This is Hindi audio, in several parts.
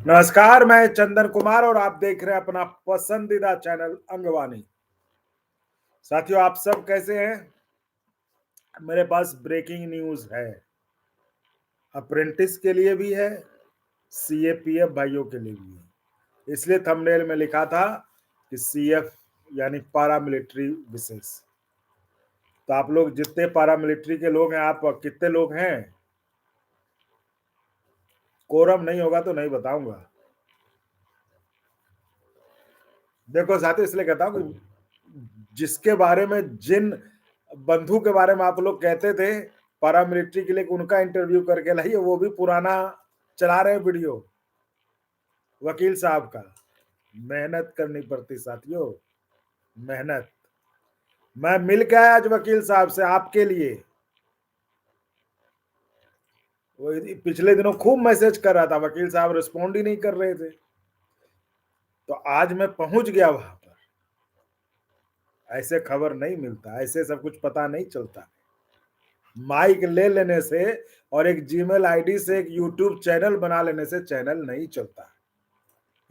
नमस्कार, मैं चंदन कुमार और आप देख रहे हैं अपना पसंदीदा चैनल अंगवानी। साथियों, आप सब कैसे हैं? मेरे पास ब्रेकिंग न्यूज़ है। अप्रेंटिस के लिए भी है, सीएपीएफ भाइयों के लिए भी है। इसलिए थंबनेल में लिखा था कि सीएफ यानी पारा मिलिट्री विशेष। तो आप लोग जितने पारा मिलिट्री के लोग हैं, आप कितने लोग हैं? कोरम नहीं होगा तो नहीं बताऊंगा। देखो साथियों, इसलिए कहता हूँ कि जिसके बारे में, जिन बंधु के बारे में आप लोग कहते थे पारामिलिट्री के लिए, उनका इंटरव्यू करके लाइए। वो भी पुराना चला रहे वीडियो, वकील साहब का। मेहनत करनी पड़ती साथियों, मेहनत। मैं मिल के आया आज वकील साहब से आपके लिए। वो पिछले दिनों खूब मैसेज कर रहा था, वकील साहब रिस्पॉन्ड ही नहीं कर रहे थे। तो आज मैं पहुंच गया वहां पर। ऐसे खबर नहीं मिलता, ऐसे सब कुछ पता नहीं चलता। माइक ले लेने से और एक जीमेल आईडी से एक यूट्यूब चैनल बना लेने से चैनल नहीं चलता,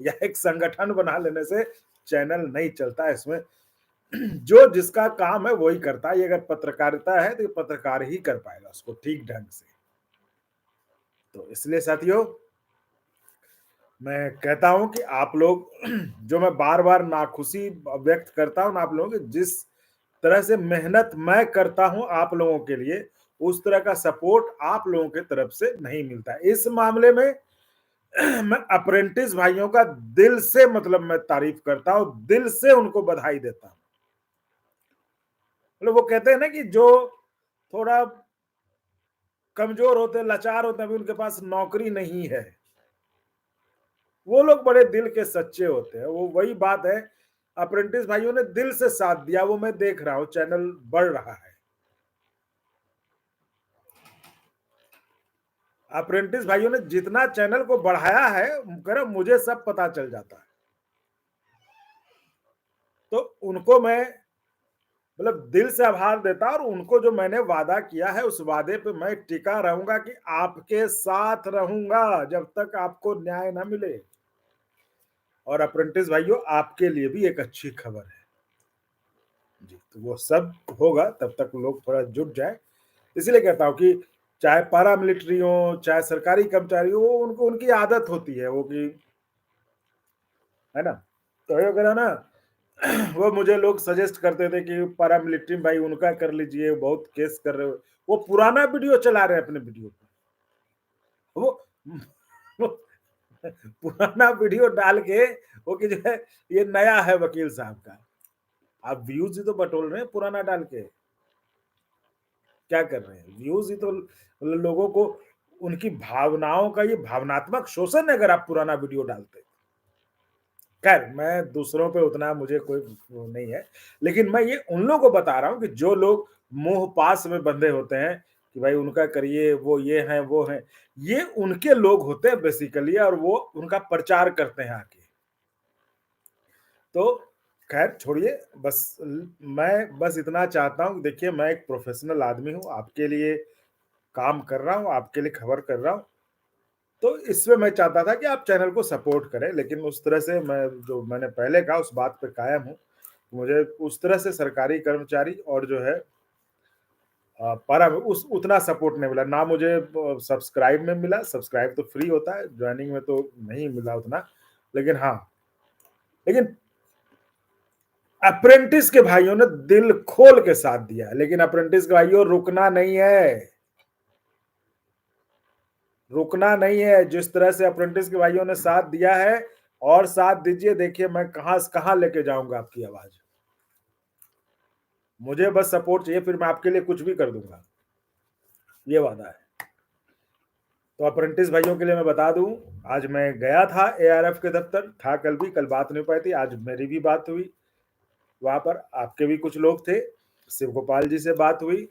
या एक संगठन बना लेने से चैनल नहीं चलता। इसमें जो जिसका काम है वही करता है। ये अगर पत्रकारिता है तो ये पत्रकार ही कर पाएगा उसको ठीक ढंग से। तो इसलिए साथियों, मैं कहता हूं कि आप लोग जो मैं बार बार नाखुशी व्यक्त करता हूं आप लोगों की, जिस तरह से मेहनत मैं करता हूं आप लोगों के लिए, उस तरह का सपोर्ट आप लोगों की तरफ से नहीं मिलता है। इस मामले में मैं अप्रेंटिस भाइयों का दिल से, मतलब मैं तारीफ करता हूं, दिल से उनको बधाई देता हूं। मतलब वो कहते हैं ना कि जो थोड़ा कमजोर होते, लाचार होते हैं, अभी उनके पास नौकरी नहीं है, वो लोग बड़े दिल के सच्चे होते हैं। वो वही बात है, अप्रेंटिस भाइयों ने दिल से साथ दिया। वो मैं देख रहा हूं, चैनल बढ़ रहा है। अप्रेंटिस भाइयों ने जितना चैनल को बढ़ाया है, कर मुझे सब पता चल जाता है। तो उनको मैं मतलब दिल से आभार देता, और उनको जो मैंने वादा किया है उस वादे पे मैं टिका रहूंगा कि आपके साथ रहूंगा जब तक आपको न्याय ना मिले। और अप्रेंटिस भाइयों, आपके लिए भी एक अच्छी खबर है जी। तो वो सब होगा, तब तक लोग थोड़ा जुट जाए। इसीलिए कहता हूँ कि चाहे पारा मिलिट्री हो, चाहे सरकारी कर्मचारी हो, उनको उनकी आदत होती है वो कि, है ना। तो ये करा ना, वो मुझे लोग सजेस्ट करते थे कि पारा मिलिट्री भाई उनका कर लीजिए, बहुत केस कर रहे हो। वो पुराना वीडियो चला रहे हैं अपने वीडियो पे। वो पुराना वीडियो डाल के वो कि जो है ये नया है वकील साहब का। आप व्यूज ही तो बटोल रहे हैं पुराना डाल के। क्या कर रहे हैं? व्यूज ही तो लोगों को, उनकी भावनाओं का ये भावनात्मक शोषण है अगर आप पुराना वीडियो डालते। खैर, मैं दूसरों पे उतना मुझे कोई वो नहीं है, लेकिन मैं ये उन लोगों को बता रहा हूँ कि जो लोग मोह पास में बंधे होते हैं कि भाई उनका करिए, वो ये हैं वो हैं, ये उनके लोग होते हैं बेसिकली, और वो उनका प्रचार करते हैं आके। तो खैर छोड़िए, बस मैं बस इतना चाहता हूँ, देखिए मैं एक प्रोफेशनल आदमी हूँ, आपके लिए काम कर रहा हूँ, आपके लिए खबर कर रहा हूँ। तो इसमें मैं चाहता था कि आप चैनल को सपोर्ट करें, लेकिन उस तरह से मैं, जो मैंने पहले कहा उस बात पे कायम हूँ। मुझे उस तरह से सरकारी कर्मचारी और जो है पारा में उस उतना सपोर्ट नहीं मिला ना। मुझे सब्सक्राइब में मिला, सब्सक्राइब तो फ्री होता है, ज्वाइनिंग में तो नहीं मिला उतना। लेकिन हाँ, लेकिन अप्रेंटिस के भाइयों ने दिल खोल के साथ दिया। लेकिन अप्रेंटिस के भाइयों, रुकना नहीं है, रुकना नहीं है। जिस तरह से अप्रेंटिस के भाइयों ने साथ दिया है, और साथ दीजिए। देखिए मैं कहां से कहां लेके जाऊंगा आपकी आवाज। मुझे बस सपोर्ट चाहिए, फिर मैं आपके लिए कुछ भी कर दूंगा, ये वादा है। तो अप्रेंटिस भाइयों के लिए मैं बता दूं, आज मैं गया था एआरएफ के दफ्तर, था कल भी, कल बात नहीं हो पाई थी, आज मेरी भी बात हुई वहां पर। आपके भी कुछ लोग थे, शिव गोपाल जी से बात हुई।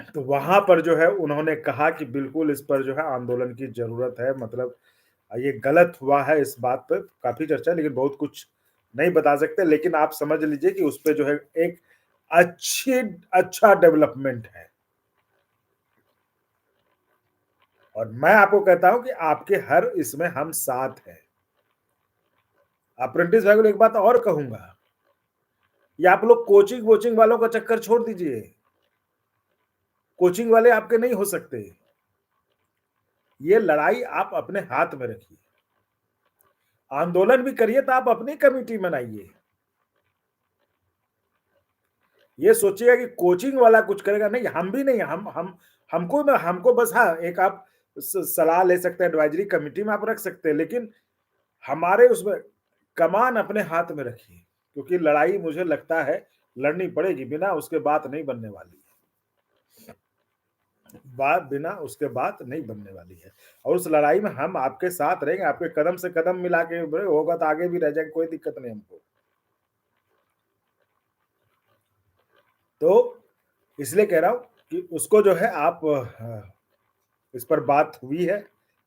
तो वहां पर जो है उन्होंने कहा कि बिल्कुल इस पर जो है आंदोलन की जरूरत है। मतलब ये गलत हुआ है, इस बात पर काफी चर्चा, लेकिन बहुत कुछ नहीं बता सकते। लेकिन आप समझ लीजिए कि उस पर जो है एक अच्छी अच्छा डेवलपमेंट है। और मैं आपको कहता हूँ कि आपके हर इसमें हम साथ हैं। अप्रेंटिस भाई को एक बात और कहूँगा, ये आप लोग कोचिंग वोचिंग वालों का चक्कर छोड़ दीजिए। कोचिंग वाले आपके नहीं हो सकते। ये लड़ाई आप अपने हाथ में रखिए। आंदोलन भी करिए तो आप अपनी कमिटी बनाइए। ये सोचिएगा कि कोचिंग वाला कुछ करेगा, नहीं, हम भी नहीं, हमको बस हाँ, एक आप सलाह ले सकते हैं, एडवाइजरी कमिटी में आप रख सकते हैं, लेकिन हमारे उसमें कमान अपने हाथ में रखिए, क्योंकि लड़ाई मुझे लगता है लड़नी पड़ेगी, बिना उसके बात नहीं बनने वाली है। बात बिना उसके बात नहीं बनने वाली है, और उस लड़ाई में हम आपके साथ रहेंगे, आपके कदम से कदम मिला के होगा तो आगे भी रह जाएंगे, कोई दिक्कत नहीं हमको। तो इसलिए कह रहा हूं कि उसको जो है आप इस पर बात हुई है,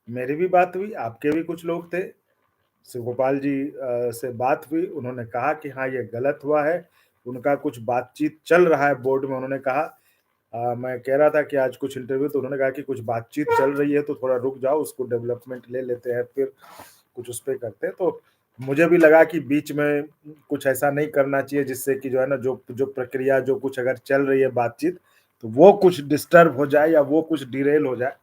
मेरी भी बात हुई, आपके भी कुछ लोग थे, शिव गोपाल जी से बात हुई, उन्होंने कहा कि हाँ, ये गलत हुआ है, उनका कुछ बातचीत चल रहा है बोर्ड में, उन्होंने कहा मैं कह रहा था कि आज कुछ इंटरव्यू, तो उन्होंने कहा कि कुछ बातचीत चल रही है तो थोड़ा रुक जाओ, उसको डेवलपमेंट ले लेते हैं, फिर कुछ उस पे करते हैं। तो मुझे भी लगा कि बीच में कुछ ऐसा नहीं करना चाहिए जिससे कि जो है ना, जो जो प्रक्रिया जो कुछ अगर चल रही है बातचीत, तो वो कुछ डिस्टर्ब हो जाए या वो कुछ डिरेल हो जाए,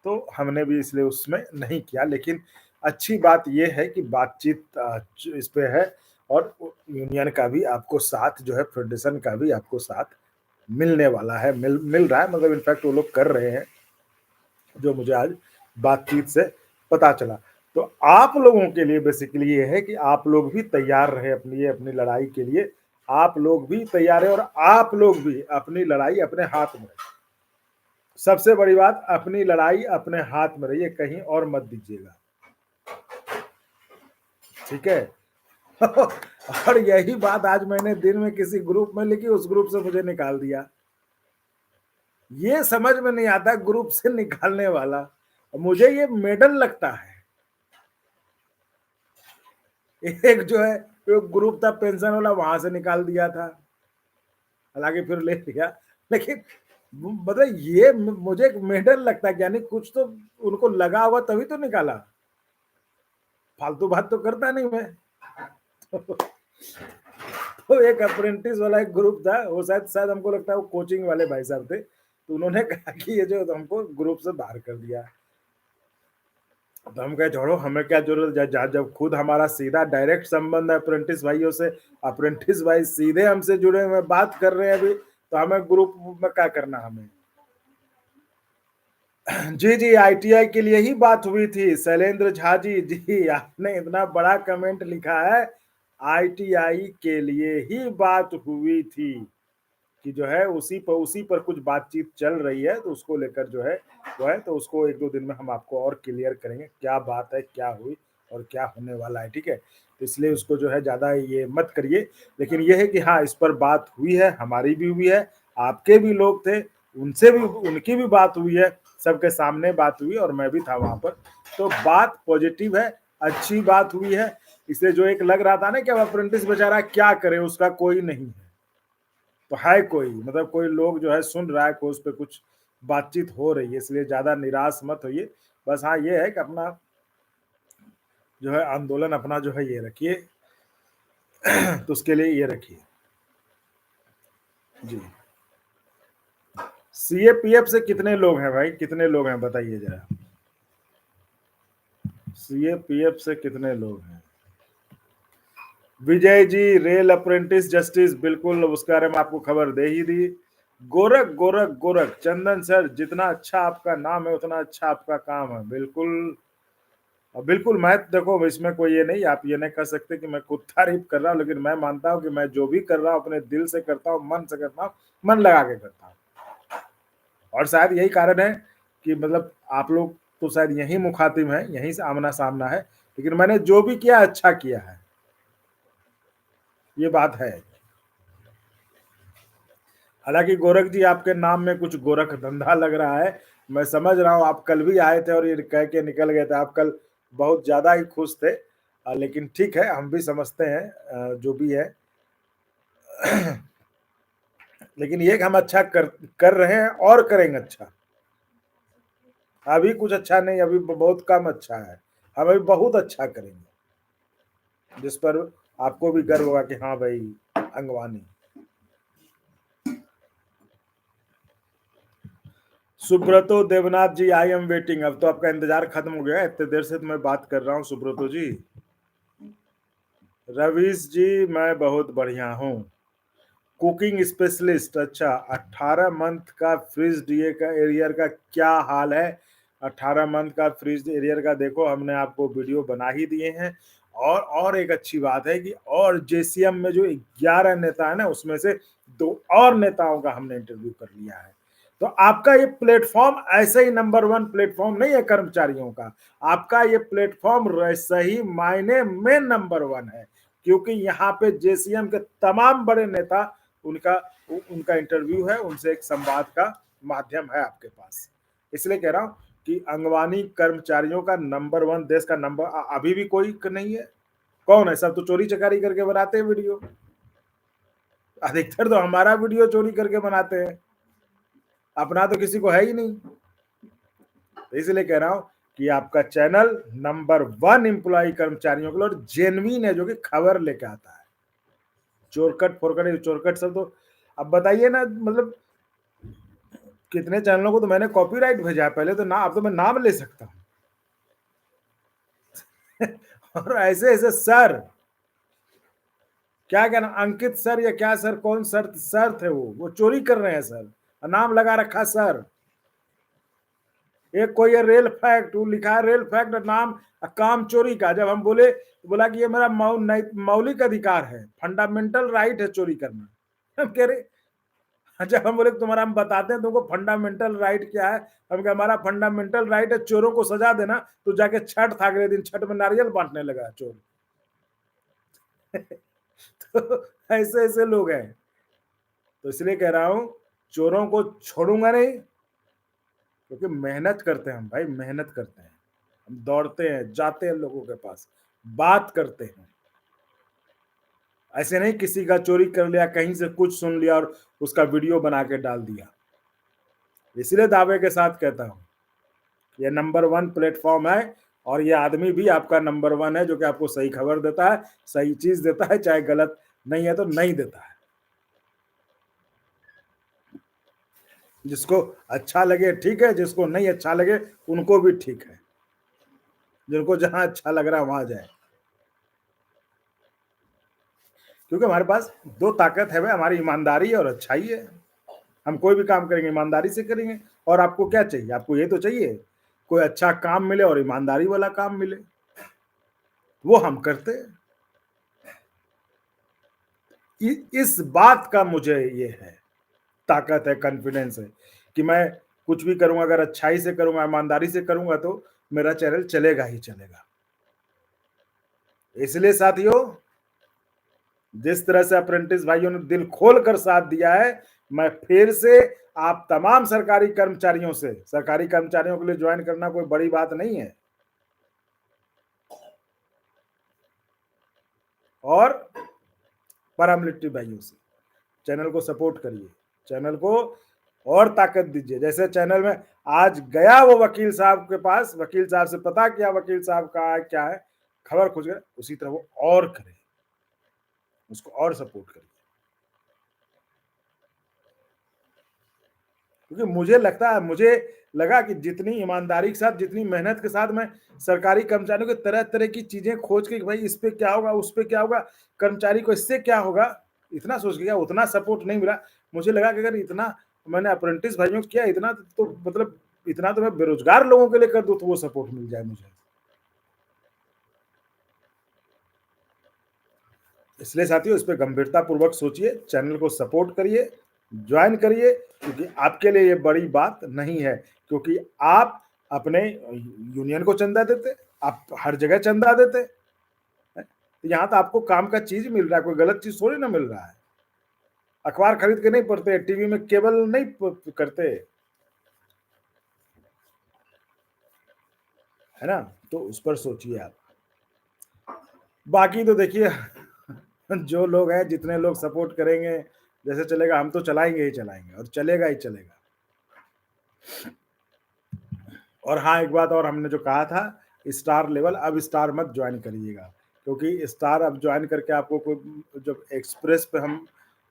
तो हमने भी इसलिए उसमें नहीं किया। लेकिन अच्छी बात ये है कि बातचीत इस पे है, और यूनियन का भी आपको साथ जो है, फेडरेशन का भी आपको साथ मिलने वाला है, मिल रहा है, मतलब इनफैक्ट वो लोग कर रहे हैं, जो मुझे आज बातचीत से पता चला। तो आप लोगों के लिए बेसिकली ये है कि आप लोग भी तैयार रहे अपनी लड़ाई के लिए, आप लोग भी तैयार है, और आप लोग भी अपनी लड़ाई अपने हाथ में रखें। सबसे बड़ी बात, अपनी लड़ाई अपने हाथ में रहिए, कहीं और मत दीजिएगा, ठीक है। और यही बात आज मैंने दिन में किसी ग्रुप में लिखी, उस ग्रुप से मुझे निकाल दिया। ये समझ में नहीं आता ग्रुप से निकालने वाला, मुझे ये मेडल लगता है। एक जो है, एक ग्रुप था पेंशन वाला, वहां से निकाल दिया था, हालांकि फिर ले लिया, लेकिन मतलब ये मुझे एक मेडल लगता है, यानी कुछ तो उनको लगा हुआ तभी तो निकाला, फालतू बात तो करता नहीं मैं। तो एक अप्रेंटिस वाला एक ग्रुप था, वो शायद शायद हमको लगता है वो कोचिंग वाले भाई साहब थे, तो उन्होंने कहा कि ये जो हमको ग्रुप से बाहर कर दिया। तो हम कहे छोड़ो, हमें क्या जरूरत, जब खुद हमारा सीधा डायरेक्ट संबंध है अप्रेंटिस भाइयों से, अप्रेंटिस भाई सीधे हमसे जुड़े हुए बात कर रहे हैं अभी, तो हमें ग्रुप में क्या करना हमें। जी जी, आईटीआई के लिए ही बात हुई थी शैलेंद्र झा जी। जी, आपने इतना बड़ा कमेंट लिखा है, आईटीआई के लिए ही बात हुई थी, कि जो है उसी पर कुछ बातचीत चल रही है, तो उसको लेकर जो है वो है, तो उसको एक दो दिन में हम आपको और क्लियर करेंगे क्या बात है, क्या हुई और क्या होने वाला है, ठीक है। तो इसलिए उसको जो है ज्यादा ये मत करिए, लेकिन ये है कि हाँ, इस पर बात हुई है, हमारी भी हुई है, आपके भी लोग थे, उनसे भी, उनकी भी बात हुई है, सबके सामने बात हुई, और मैं भी था वहां पर। तो बात पॉजिटिव है, अच्छी बात हुई है। इसलिए जो एक लग रहा था ना कि अब अप्रेंटिस बेचारा क्या करे, उसका कोई नहीं है, तो है कोई, मतलब कोई लोग जो है सुन रहा है, कोई उस पर कुछ बातचीत हो रही है, इसलिए ज्यादा निराश मत होइए। बस हाँ, ये है कि अपना जो है आंदोलन अपना जो है ये रखिए, तो उसके लिए ये रखिए। जी, सीएपीएफ से कितने लोग हैं भाई, कितने लोग हैं बताइए जरा, सीएपीएफ से कितने लोग हैं। Vijay ji, rail apprentice justice, बिल्कुल उसके बारे में आपको खबर दे ही दी। गोरख गोरख गोरख, चंदन सर, जितना अच्छा आपका नाम है उतना अच्छा आपका काम है, बिल्कुल। बिल्कुल, मैं देखो इसमें कोई ये नहीं, आप ये नहीं कह सकते कि मैं खुद तारीफ कर रहा हूँ, लेकिन मैं मानता हूँ कि मैं जो भी कर रहा हूँ अपने दिल से करता हूँ, मन से करता हूँ, मन लगा के करता हूँ। और शायद यही कारण है कि मतलब आप लोग तो शायद यही मुखातिब है, यहीं से आमना सामना है, लेकिन मैंने जो भी किया अच्छा किया है, ये बात है। हालांकि गोरख जी, आपके नाम में कुछ गोरख धंधा लग रहा है, मैं समझ रहा हूँ, आप कल भी आए थे और ये कह के निकल गए थे, आप कल बहुत ज्यादा ही खुश थे। लेकिन ठीक है, हम भी समझते हैं जो भी है। लेकिन ये कि हम अच्छा कर रहे हैं और करेंगे अच्छा। अभी कुछ अच्छा नहीं, अभी बहुत कम अच्छा है, हम अभी बहुत अच्छा करेंगे, जिस पर आपको भी गर्व होगा कि हाँ भाई अंगवानी। सुब्रतो देवनाथ जी, आई एम वेटिंग। अब तो आपका इंतजार खत्म हो गया, इतने देर से तो मैं बात कर रहा हूँ सुब्रतो जी। रवीश जी, मैं बहुत बढ़िया हूँ। कुकिंग स्पेशलिस्ट, अच्छा 18 मंथ का फ्रीज डीए का एरियर का क्या हाल है? 18 मंथ का फ्रीज एरियर का देखो, हमने आपको वीडियो बना ही दिए हैं। और एक अच्छी बात है कि और जेसीएम में जो 11 नेता है ना, उसमें से 2 और नेताओं का हमने इंटरव्यू कर लिया है। तो आपका ये प्लेटफॉर्म ऐसे ही नंबर 1 प्लेटफॉर्म नहीं है कर्मचारियों का, आपका ये प्लेटफॉर्म सही मायने में नंबर 1 है, क्योंकि यहाँ पे जेसीएम के तमाम बड़े नेता, उनका उनका इंटरव्यू है, उनसे एक संवाद का माध्यम है आपके पास। इसलिए कह रहा हूं कि अंगवानी कर्मचारियों का नंबर 1 देश का नंबर अभी भी कोई नहीं है। कौन है? सब तो चोरी चकारी करके बनाते हैं वीडियो, अधिकतर तो हमारा वीडियो चोरी करके बनाते हैं, अपना तो किसी को है ही नहीं। तो इसलिए कह रहा हूं कि आपका चैनल नंबर 1 एम्प्लॉय कर्मचारियों के लिए और जेन्युइन है, जो कि खबर लेके आता है। चोरकट फोरकट चोरकट सब तो अब बताइए ना, मतलब कितने चैनलों को तो मैंने कॉपीराइट भेजा है पहले तो ना, अब तो मैं नाम ले सकता हूँ। और ऐसे ऐसे सर, क्या क्या नाम, अंकित सर या क्या सर, कौन सर सर थे वो चोरी कर रहे हैं सर, नाम लगा रखा सर। एक कोई है रेल फैक्ट, वो लिखा है रेल फैक्ट, नाम काम चोरी का। जब हम बोले तो बोला कि ये मेरा मौलिक अधिकार है, फंडामेंटल राइट है चोरी करना। हम कह रहे, जब हम बोले तुम्हारा हम बताते हैं तुमको फंडामेंटल राइट क्या है, हम कहा हमारा फंडामेंटल राइट है चोरों को सजा देना। तो जाके छठ था, अगले दिन छठ में नारियल बांटने लगा चोर। तो ऐसे ऐसे लोग हैं। तो इसलिए कह रहा हूं, चोरों को छोड़ूंगा नहीं, क्योंकि मेहनत करते हैं हम भाई, मेहनत करते हैं हम, दौड़ते हैं, जाते हैं लोगों के पास, बात करते हैं। ऐसे नहीं किसी का चोरी कर लिया, कहीं से कुछ सुन लिया और उसका वीडियो बना के डाल दिया। इसलिए दावे के साथ कहता हूं, ये नंबर 1 प्लेटफॉर्म है, और ये आदमी भी आपका नंबर 1 है, जो कि आपको सही खबर देता है, सही चीज देता है, चाहे गलत नहीं है तो नहीं देता है। जिसको अच्छा लगे ठीक है, जिसको नहीं अच्छा लगे उनको भी ठीक है, जिनको जहां अच्छा लग रहा है वहां जाए। क्योंकि हमारे पास 2 ताकत है भाई, हमारी ईमानदारी और अच्छाई है। हम कोई भी काम करेंगे ईमानदारी से करेंगे। और आपको क्या चाहिए? आपको ये तो चाहिए कोई अच्छा काम मिले और ईमानदारी वाला काम मिले, वो हम करते हैं। इस बात का मुझे ये है, ताकत है, कॉन्फिडेंस है कि मैं कुछ भी करूंगा, अगर अच्छाई से करूंगा, ईमानदारी से करूंगा, तो मेरा चैनल चलेगा ही चलेगा। इसलिए साथियों, जिस तरह से अप्रेंटिस भाइयों ने दिल खोल कर साथ दिया है, मैं फिर से आप तमाम सरकारी कर्मचारियों से, सरकारी कर्मचारियों के लिए ज्वाइन करना कोई बड़ी बात नहीं है, और पैरामिलिट्री भाइयों से चैनल को सपोर्ट करिए, चैनल को और ताकत दीजिए। जैसे चैनल में आज गया वो वकील साहब के पास, वकील साहब से पता किया वकील साहब का क्या है, खबर खुज गए, उसी तरह वो और करे, उसको और सपोर्ट करिए। क्योंकि मुझे लगा कि जितनी ईमानदारी के साथ, जितनी मेहनत के साथ मैं सरकारी कर्मचारियों के तरह तरह की चीजें खोज के, भाई इस पे क्या होगा, उस पे क्या होगा, कर्मचारी को इससे क्या होगा, इतना सोच के, उतना सपोर्ट नहीं मिला। मुझे लगा कि अगर इतना मैंने अप्रेंटिस भाइयों को किया, इतना तो मतलब इतना तो मैं बेरोजगार लोगों के लिए कर दूं तो वो सपोर्ट मिल जाए मुझे। इसलिए साथियों, इस पर गंभीरता पूर्वक सोचिए, चैनल को सपोर्ट करिए, ज्वाइन करिए, क्योंकि आपके लिए ये बड़ी बात नहीं है, क्योंकि आप अपने यूनियन को चंदा देते, आप हर जगह चंदा देते, तो यहाँ तो आपको काम का चीज मिल रहा है, कोई गलत चीज थोड़ी ना मिल रहा है। अखबार खरीद के नहीं पढ़ते, टीवी में केबल नहीं करते, है ना? तो उस पर सोचिए आप। बाकी तो देखिए, जो लोग हैं, जितने लोग सपोर्ट करेंगे, जैसे चलेगा हम तो चलाएंगे ही चलाएंगे, और चलेगा ही चलेगा। और हाँ, एक बात और हमने जो कहा था, स्टार लेवल, अब स्टार मत जॉइन करिएगा, क्योंकि स्टार अब जॉइन करके आपको कोई, जब एक्सप्रेस पे हम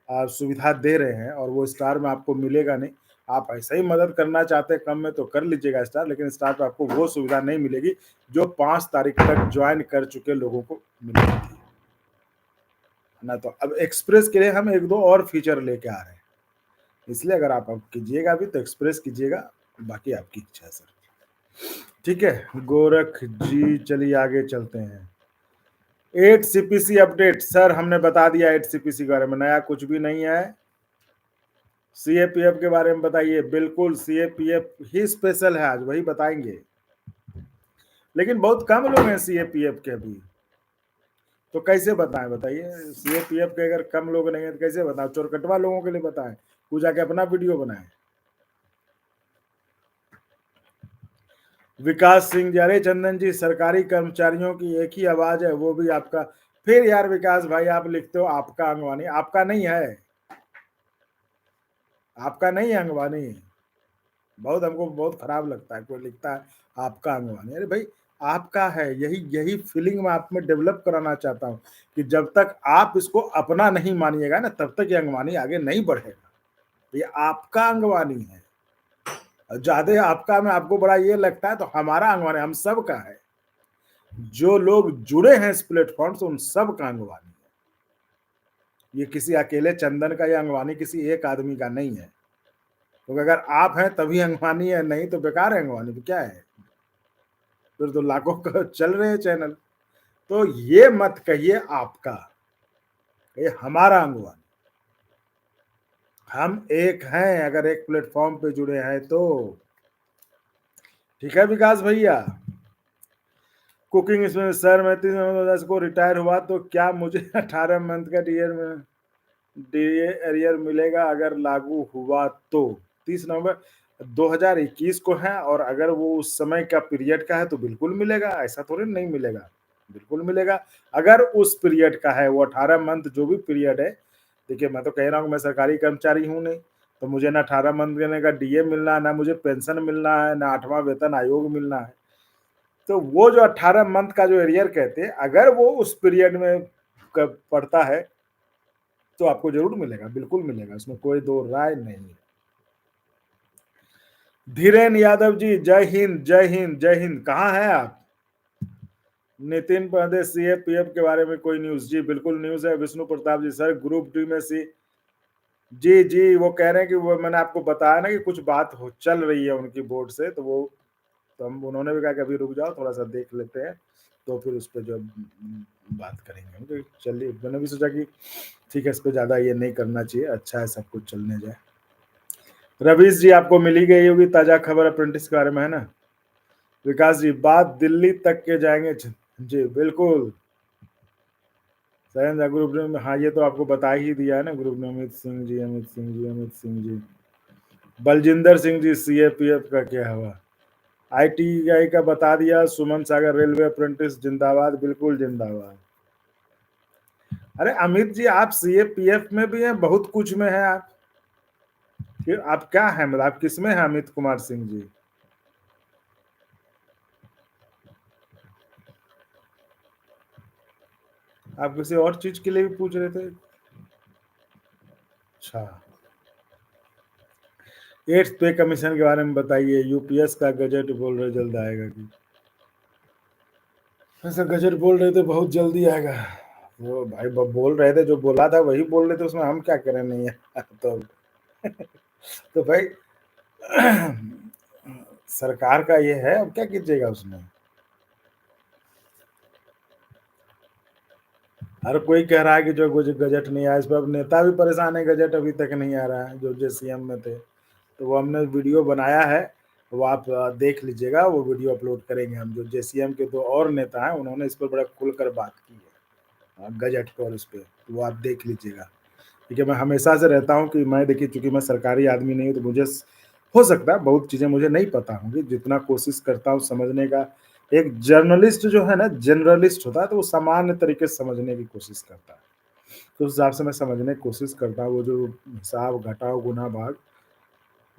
सुविधा दे रहे हैं और वो स्टार में आपको मिलेगा नहीं। आप ऐसे ही मदद करना चाहते हैं कम में तो कर लीजिएगा स्टार, लेकिन स्टार पे आपको वो सुविधा नहीं मिलेगी जो 5 तारीख तक जॉइन कर चुके लोगों को मिलेगी थी। ना तो अब एक्सप्रेस के लिए हम 1-2 और फीचर लेके आ रहे हैं। इसलिए अगर आप अब कीजिएगा अभी तो एक्सप्रेस कीजिएगा, बाकी आपकी इच्छा है सर। ठीक है, गोरख जी चलिए आगे चलते हैं। 8 सीपीसी अपडेट सर, हमने बता दिया 8 सीपीसी के बारे में, नया कुछ भी नहीं है। सीएपीएफ के बारे में बताइए, बिल्कुल सीएपीएफ ही स्पेशल है, आज वही बताएंगे। लेकिन बहुत कम लोग हैं सीएपीएफ के अभी, तो कैसे बताएं, बताइए। सीएपीएफ के अगर कम लोग नहीं है तो कैसे बताएं, चोरकटवा लोगों के लिए बताएं, वो जाके अपना वीडियो बनाएं। विकास सिंह जी, अरे चंदन जी सरकारी कर्मचारियों की एक ही आवाज है, वो भी आपका। फिर यार विकास भाई आप लिखते हो आपका अंगवानी, आपका नहीं है, आपका नहीं है अंगवानी। बहुत हमको बहुत खराब लगता है कोई लिखता है आपका अंगवानी, अरे भाई आपका है। यही यही फीलिंग मैं आप में डेवलप कराना चाहता हूँ कि जब तक आप इसको अपना नहीं मानिएगा ना, तब तक ये अंगवानी आगे नहीं बढ़ेगा। ये आपका अंगवानी है, ज्यादा आपका में आपको बड़ा ये लगता है तो हमारा अंगवानी हम सब का है। जो लोग जुड़े हैं इस प्लेटफॉर्म से उन सब का अंगवानी है। ये किसी अकेले चंदन का, या अंगवानी किसी एक आदमी का नहीं है, क्योंकि अगर आप हैं तभी अंगवानी है, नहीं तो बेकार है अंगवानी, तो क्या है, फिर तो लाखों का चल रहे हैं चैनल। तो ये मत कहिए आपका, ये हमारा अंगवानी। हम एक हैं, अगर एक प्लेटफॉर्म पे जुड़े हैं तो। ठीक है विकास भैया। कुकिंग इसमें सर, मैं 30 को रिटायर हुआ तो क्या मुझे 18 मंथ का डीए एरियर मिलेगा अगर लागू हुआ तो? 30 नवंबर 2021 को है, और अगर वो उस समय का पीरियड का है तो बिल्कुल मिलेगा, ऐसा थोड़ी नहीं मिलेगा, बिल्कुल मिलेगा। अगर उस पीरियड का है, वो 18 मंथ जो भी पीरियड है। देखिए मैं तो कह रहा हूँ, मैं सरकारी कर्मचारी हूँ नहीं, तो मुझे ना 18 मंथ देने का डीए मिलना है, ना मुझे पेंशन मिलना है, ना 8वां वेतन आयोग मिलना है। तो वो जो 18 मंथ का जो एरियर कहते हैं, अगर वो उस पीरियड में पड़ता है तो आपको जरूर मिलेगा, बिल्कुल मिलेगा, इसमें कोई दो राय नहीं है। धीरेन यादव जी, जय हिंद जय हिंद जय हिंद, कहाँ हैं आप? नितिन पांडे, सीएपीएफ के बारे में कोई न्यूज? जी बिल्कुल न्यूज है। विष्णु प्रताप जी, सर ग्रुप डी में सी, जी जी वो कह रहे हैं कि वो मैंने आपको बताया ना कि कुछ बात हो चल रही है उनकी बोर्ड से, तो वो, तो हम, उन्होंने भी कहा कि अभी रुक जाओ थोड़ा सा देख लेते हैं, तो फिर उस पर जो बात करेंगे। तो चलिए, मैंने भी सोचा कि ठीक है, इस पर ज्यादा ये नहीं करना चाहिए, अच्छा है सब कुछ चलने जाए। रवीश जी, आपको मिली गई होगी ताजा खबर अप्रेंटिस के बारे में, है ना? विकास जी, बात दिल्ली तक के जाएंगे। जी बिल्कुल। सैन ग्रुप में, हाँ ये तो आपको बता ही दिया है ना ग्रुप में, अमित सिंह जी, अमित सिंह जी, अमित सिंह जी। बलजिंदर सिंह जी, सीएपीएफ का क्या हुआ? आईटीआई का बता दिया। सुमन सागर, रेलवे अप्रेंटिस जिंदाबाद, बिल्कुल जिंदाबाद। अरे अमित जी, आप सीएपीएफ में भी हैं, बहुत कुछ में हैं आप, फिर आप क्या हैं, मतलब आप किस में हैं अमित कुमार सिंह जी? आप किसी और चीज के लिए भी पूछ रहे थे? अच्छा, 8th पे कमीशन के बारे में बताइए। यूपीएस का गजट बोल रहे जल्द आएगा कि? ऐसा गजट बोल रहे थे बहुत जल्दी आएगा। वो भाई बोल रहे थे, जो बोला था वही बोल रहे थे, उसमें हम क्या करें, नहीं है तो। तो भाई सरकार का ये है, अब क्या कीजिएगा उसमें। हर कोई कह रहा है कि जो गजट नहीं आया, इस पर अब नेता भी परेशान है, गजट अभी तक नहीं आ रहा है, जो जो सीएम में थे। तो वो हमने वीडियो बनाया है, वो आप देख लीजिएगा, वो वीडियो अपलोड करेंगे हम। जो जेसीएम के दो और नेता हैं, उन्होंने इस पर बड़ा खुलकर बात की है, गजट पर, इस पर, तो वो आप देख लीजिएगा। ठीक है, मैं हमेशा से रहता हूँ कि मैं, देखिए चूंकि मैं सरकारी आदमी नहीं हूँ, तो मुझे हो सकता है बहुत चीज़ें मुझे नहीं पता होंगी, जितना कोशिश करता हूँ समझने का। एक जर्नलिस्ट जो है ना, जनरलिस्ट होता है, तो वो सामान्य तरीके से समझने की कोशिश करता है, तो उस हिसाब से मैं समझने की कोशिश करता हूँ। वो जो हिसाब घटाव गुना भाग,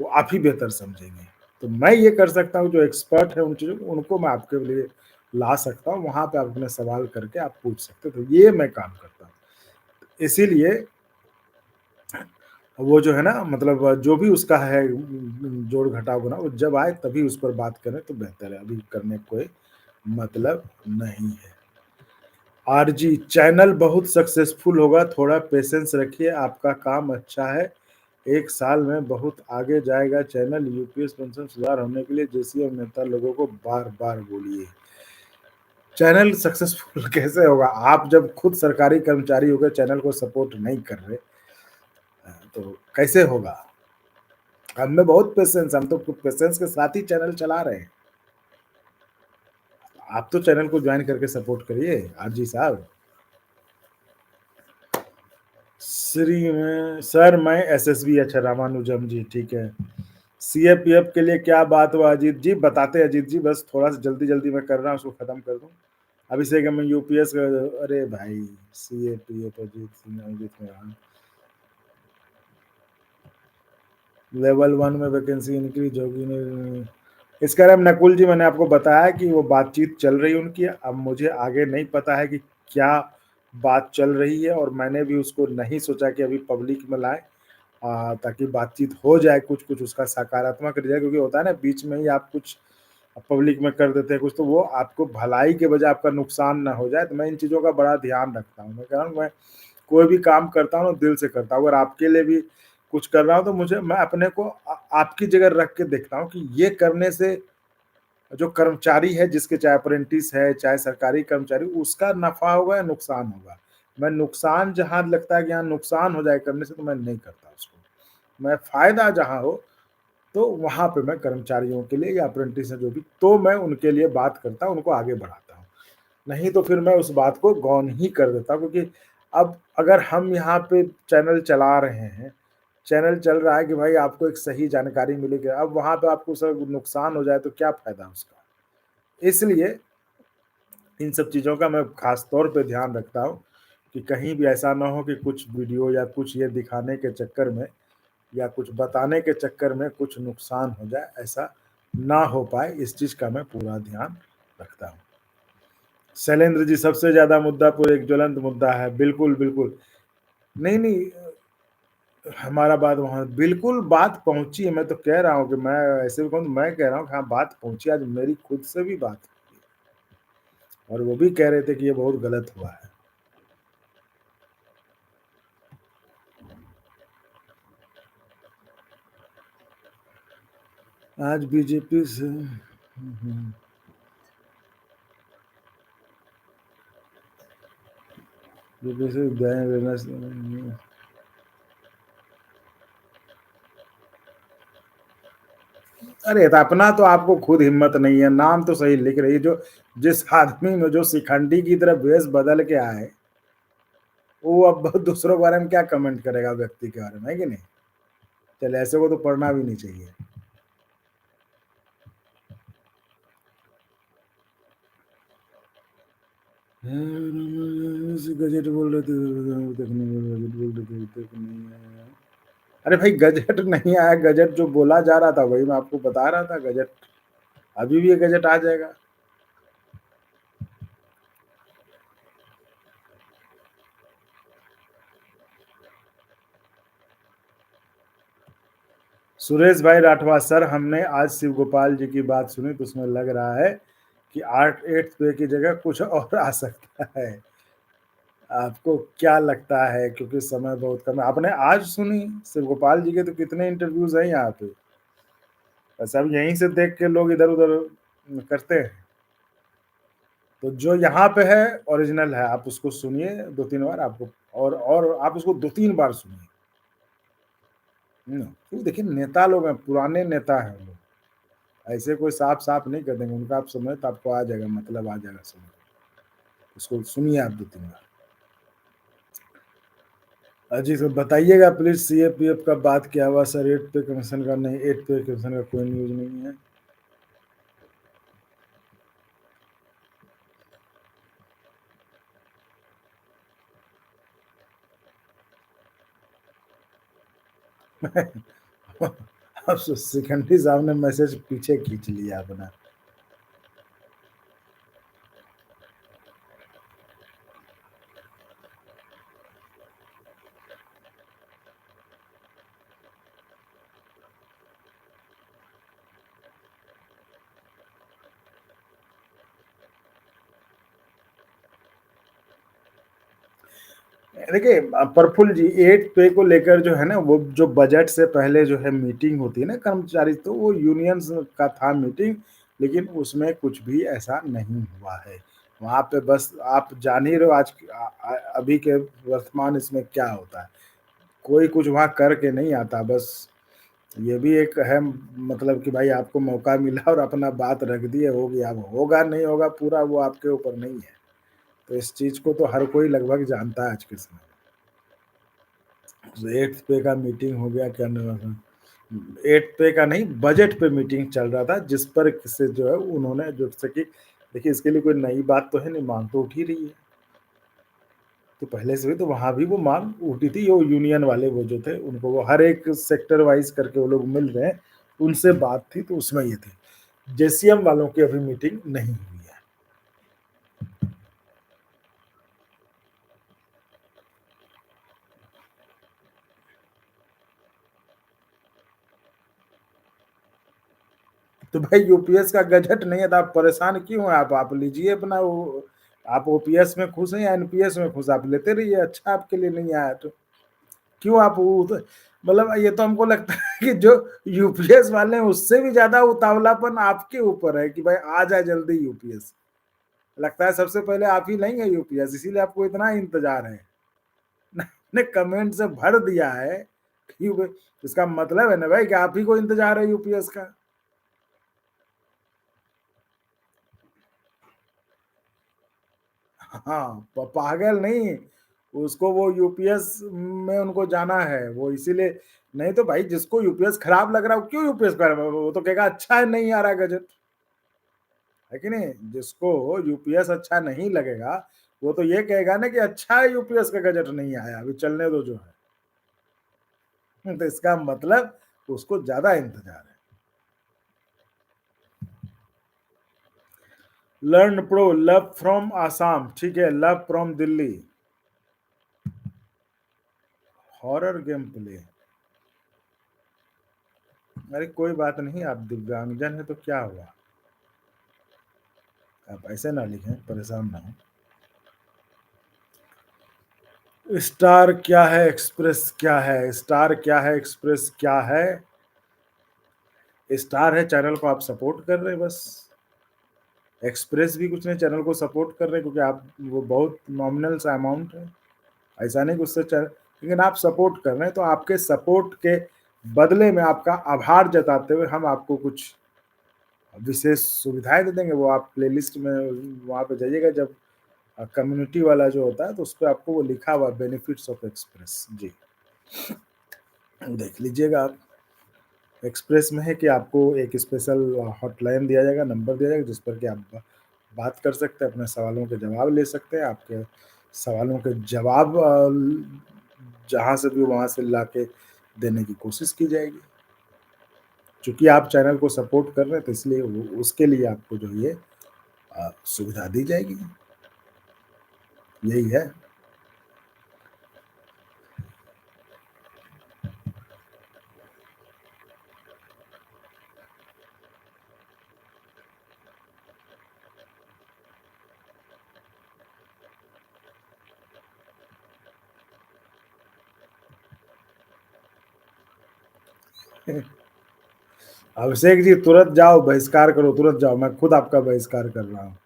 वो आप ही बेहतर समझेंगे। तो मैं ये कर सकता हूँ, जो एक्सपर्ट है उन चीज़ों को, उनको मैं आपके लिए ला सकता हूँ, वहाँ पे आप अपने सवाल करके आप पूछ सकते हो, तो ये मैं काम करता हूँ। इसीलिए वो जो है ना, मतलब जो भी उसका है जोड़-घटाव गुना, वो जब आए तभी उस पर बात करें तो बेहतर है, अभी करने का कोई मतलब नहीं है। आरजी चैनल बहुत सक्सेसफुल होगा, थोड़ा पेशेंस रखिए, आपका काम अच्छा है, 1 साल में बहुत आगे जाएगा चैनल, यूपीएस पेंशन सुधार होने के लिए जेसीएम नेता लोगों को बार-बार बोलिए। चैनल सक्सेसफुल कैसे होगा? आप जब खुद सरकारी कर्मचारी होकर चैनल को सपोर्ट नहीं कर रहे, तो कैसे होगा? हम में बहुत पेशेंस है, हम तो पेशेंस के साथ ही चैनल चला रहे हैं। आप तो चैनल को जॉइन करके सपोर्ट करिए, आरजी साहब। सर मैं एसएसबी, अच्छा रामानुजम जी, ठीक है। सीएपीएफ के लिए क्या बात हुआ अजीत जी? बताते हैं अजीत जी, बस थोड़ा सा जल्दी जल्दी मैं कर रहा हूँ, उसको खत्म कर दूं। अभिषेक मैं यूपीएस, अरे भाई सीएपीएफ अजीत सिंह, अजीत सिंह, लेवल 1 में वैकेंसी इंक्रीज होगी नहीं। इसका नाम नकुल जी, मैंने आपको बताया कि वो बातचीत चल रही है उनकी, अब मुझे आगे नहीं पता है कि क्या बात चल रही है, और मैंने भी उसको नहीं सोचा कि अभी पब्लिक में लाए, ताकि बातचीत हो जाए, कुछ कुछ उसका सकारात्मक रिजल्ट, क्योंकि होता है ना बीच में ही आप कुछ पब्लिक में कर देते हैं कुछ, तो वो आपको भलाई के बजाय आपका नुकसान ना हो जाए, तो मैं इन चीज़ों का बड़ा ध्यान रखता हूँ। मैं कह रहा हूँ, मैं कोई भी काम करता हूँ दिल से करता हूँ, अगर आपके लिए भी कुछ कर रहा हूँ तो मुझे, मैं अपने को आपकी जगह रख के देखता हूँ कि ये करने से जो कर्मचारी है, जिसके चाहे अप्रेंटिस है, चाहे सरकारी कर्मचारी, उसका नफ़ा होगा या नुकसान होगा। मैं नुकसान जहाँ लगता है कि यहाँ नुकसान हो जाए करने से, तो मैं नहीं करता उसको। मैं फ़ायदा जहाँ हो, तो वहाँ पे मैं कर्मचारियों के लिए या अप्रेंटिस है जो भी, तो मैं उनके लिए बात करता हूँ, उनको आगे बढ़ाता हूँ। नहीं तो फिर मैं उस बात को गौन ही कर देता हूँ, क्योंकि अब अगर हम यहाँ पे चैनल चला रहे हैं, चैनल चल रहा है कि भाई आपको एक सही जानकारी मिलेगी, अब वहाँ पे आपको सब नुकसान हो जाए तो क्या फ़ायदा उसका? इसलिए इन सब चीज़ों का मैं ख़ास तौर पे ध्यान रखता हूँ कि कहीं भी ऐसा ना हो कि कुछ वीडियो या कुछ ये दिखाने के चक्कर में या कुछ बताने के चक्कर में कुछ नुकसान हो जाए, ऐसा ना हो पाए, इस चीज़ का मैं पूरा ध्यान रखता हूँ। शैलेंद्र जी, सबसे ज़्यादा मुद्दा पर एक ज्वलंत मुद्दा है, बिल्कुल, बिल्कुल। नहीं, नहीं, हमारा बात वहाँ बिल्कुल बात पहुँची है, मैं तो कह रहा हूँ कि मैं ऐसे भी कहूँ, तो मैं कह रहा हूँ कि हाँ, बात पहुँची, आज मेरी खुद से भी बात हुई, और वो भी कह रहे थे कि ये बहुत गलत हुआ है। आज बीजेपी से बीजेपी से गए, अरे तो अपना तो आपको खुद हिम्मत नहीं है, नाम तो सही लिख रही है, जो जिस आदमी में जो शिखंडी की तरह वेश बदल के आए, वो अब दूसरों के बारे में क्या कमेंट करेगा, व्यक्ति के बारे में, है कि नहीं? चल, ऐसे को तो पढ़ना भी नहीं चाहिए। गजट बोल रहे थे, देखने गजट बोल रहे थे, तक नहीं आया। अरे भाई, गजट नहीं आया, गजट जो बोला जा रहा था वही मैं आपको बता रहा था, गजट अभी भी ये गजट आ जाएगा। सुरेश भाई राठवा, सर हमने आज शिव गोपाल जी की बात सुनी, तो उसमें लग रहा है कि 8th पे की जगह कुछ और आ सकता है। आपको क्या लगता है? क्योंकि समय बहुत कम है। आपने आज सुनी शिव गोपाल जी के, तो कितने इंटरव्यूज हैं यहाँ पे, सब यहीं से देख के लोग इधर उधर करते हैं। तो जो यहाँ पे है ओरिजिनल है, आप उसको सुनिए 2-3 बार आपको, और आप उसको 2-3 बार सुनिए। क्योंकि देखिए, नेता लोग हैं, पुराने नेता हैं वो लोग, ऐसे कोई साफ-साफ नहीं कर देंगे, उनका आप समय तो आपको आ जाएगा, मतलब आ जाएगा समझ। उसको सुनिए आप 2-3 बार। जी सर, बताइएगा प्लीज़, सीएपीएफ का बात क्या हुआ सर? 8 पे कमीशन का नहीं, 8 पे कमीशन का कोई न्यूज़ नहीं है। अब शिखंडी साहब ने मैसेज पीछे खींच लिया अपना। देखिए प्रफुल्ल जी 8 पे को लेकर जो है ना, वो जो बजट से पहले जो है मीटिंग होती है ना कर्मचारी, तो वो यूनियंस का था मीटिंग, लेकिन उसमें कुछ भी ऐसा नहीं हुआ है। वहाँ पे बस आप जान ही रहे हो आज अभी के वर्तमान इसमें क्या होता है। कोई कुछ वहाँ करके नहीं आता, बस ये भी एक है मतलब कि भाई आपको मौका मिला और अपना बात रख दिए, हो गया। अब होगा नहीं होगा पूरा वो आपके ऊपर नहीं है। तो इस चीज़ को तो हर कोई लगभग जानता है आज के समय में। 8th पे का मीटिंग हो गया, क्या नाम है, 8th पे का नहीं, बजट पे मीटिंग चल रहा था, जिस पर से जो है उन्होंने जो से कि देखिए इसके लिए कोई नई बात तो है नहीं, माँग तो उठ ही रही है। तो पहले से भी तो वहाँ भी वो माँग उठी थी, वो यूनियन वाले वो जो थे उनको वो हर एक सेक्टर वाइज़ करके वो लोग मिल रहे हैं, उनसे बात थी तो उसमें ये थी। जेसीएम वालों की अभी मीटिंग नहीं हुई है। तो भाई यूपीएस का गजट नहीं है तो आप परेशान क्यों हैं? आप लीजिए अपना वो, आप ओपीएस में खुश हैं या एनपीएस में खुश, आप लेते रहिए, अच्छा आपके लिए नहीं आया तो। क्यों आप वो तो मतलब ये तो हमको लगता है कि जो यूपीएस वाले हैं उससे भी ज़्यादा उतावलापन आपके ऊपर है कि भाई आ जाए जल्दी यूपीएस। लगता है सबसे पहले आप ही लेंगे यूपीएस, इसीलिए आपको इतना इंतज़ार है। ने कमेंट से भर दिया है कि इसका मतलब है ना भाई कि आप ही को इंतज़ार है यूपीएस का। हाँ, पागल नहीं, उसको वो यूपीएस में उनको जाना है, वो इसीलिए। नहीं तो भाई जिसको यूपीएस खराब लग रहा है वो क्यों यूपीएस कर रहा है, वो तो कहेगा अच्छा है नहीं आ रहा गजट, है कि नहीं? जिसको यूपीएस अच्छा नहीं लगेगा वो तो ये कहेगा ना कि अच्छा है यूपीएस का गजट नहीं आया, अभी चलने दो जो है। तो इसका मतलब उसको ज्यादा इंतजार है। Learn pro love from Assam, ठीक है, love from Delhi, horror game play. अरे कोई बात नहीं, आप दिव्यांगजन है तो क्या हुआ, आप ऐसे ना लिखें, परेशान ना हो। स्टार क्या है एक्सप्रेस क्या है, स्टार क्या है एक्सप्रेस क्या है? स्टार है चैनल को आप सपोर्ट कर रहे हैं बस। एक्सप्रेस भी कुछ नहीं, चैनल को सपोर्ट कर रहे हैं क्योंकि आप वो बहुत नॉमिनल सा अमाउंट है, ऐसा नहीं कि उससे चैनल, लेकिन आप सपोर्ट कर रहे हैं तो आपके सपोर्ट के बदले में आपका आभार जताते हुए हम आपको कुछ विशेष सुविधाएं दे देंगे। वो आप प्लेलिस्ट में वहाँ पे जाइएगा, जब कम्युनिटी वाला जो होता है तो उस पर आपको वो लिखा हुआ बेनिफिट्स ऑफ एक्सप्रेस, जी देख लीजिएगा आप। एक्सप्रेस में है कि आपको एक स्पेशल हॉटलाइन दिया जाएगा, नंबर दिया जाएगा जिस पर कि आप बात कर सकते हैं, अपने सवालों के जवाब ले सकते हैं, आपके सवालों के जवाब जहाँ से भी वहाँ से ला के देने की कोशिश की जाएगी। चूंकि आप चैनल को सपोर्ट कर रहे हैं तो इसलिए उसके लिए आपको जो ये सुविधा दी जाएगी, यही है। अभिषेक जी तुरंत जाओ, बहिष्कार करो, तुरंत जाओ, मैं खुद आपका बहिष्कार कर रहा हूँ।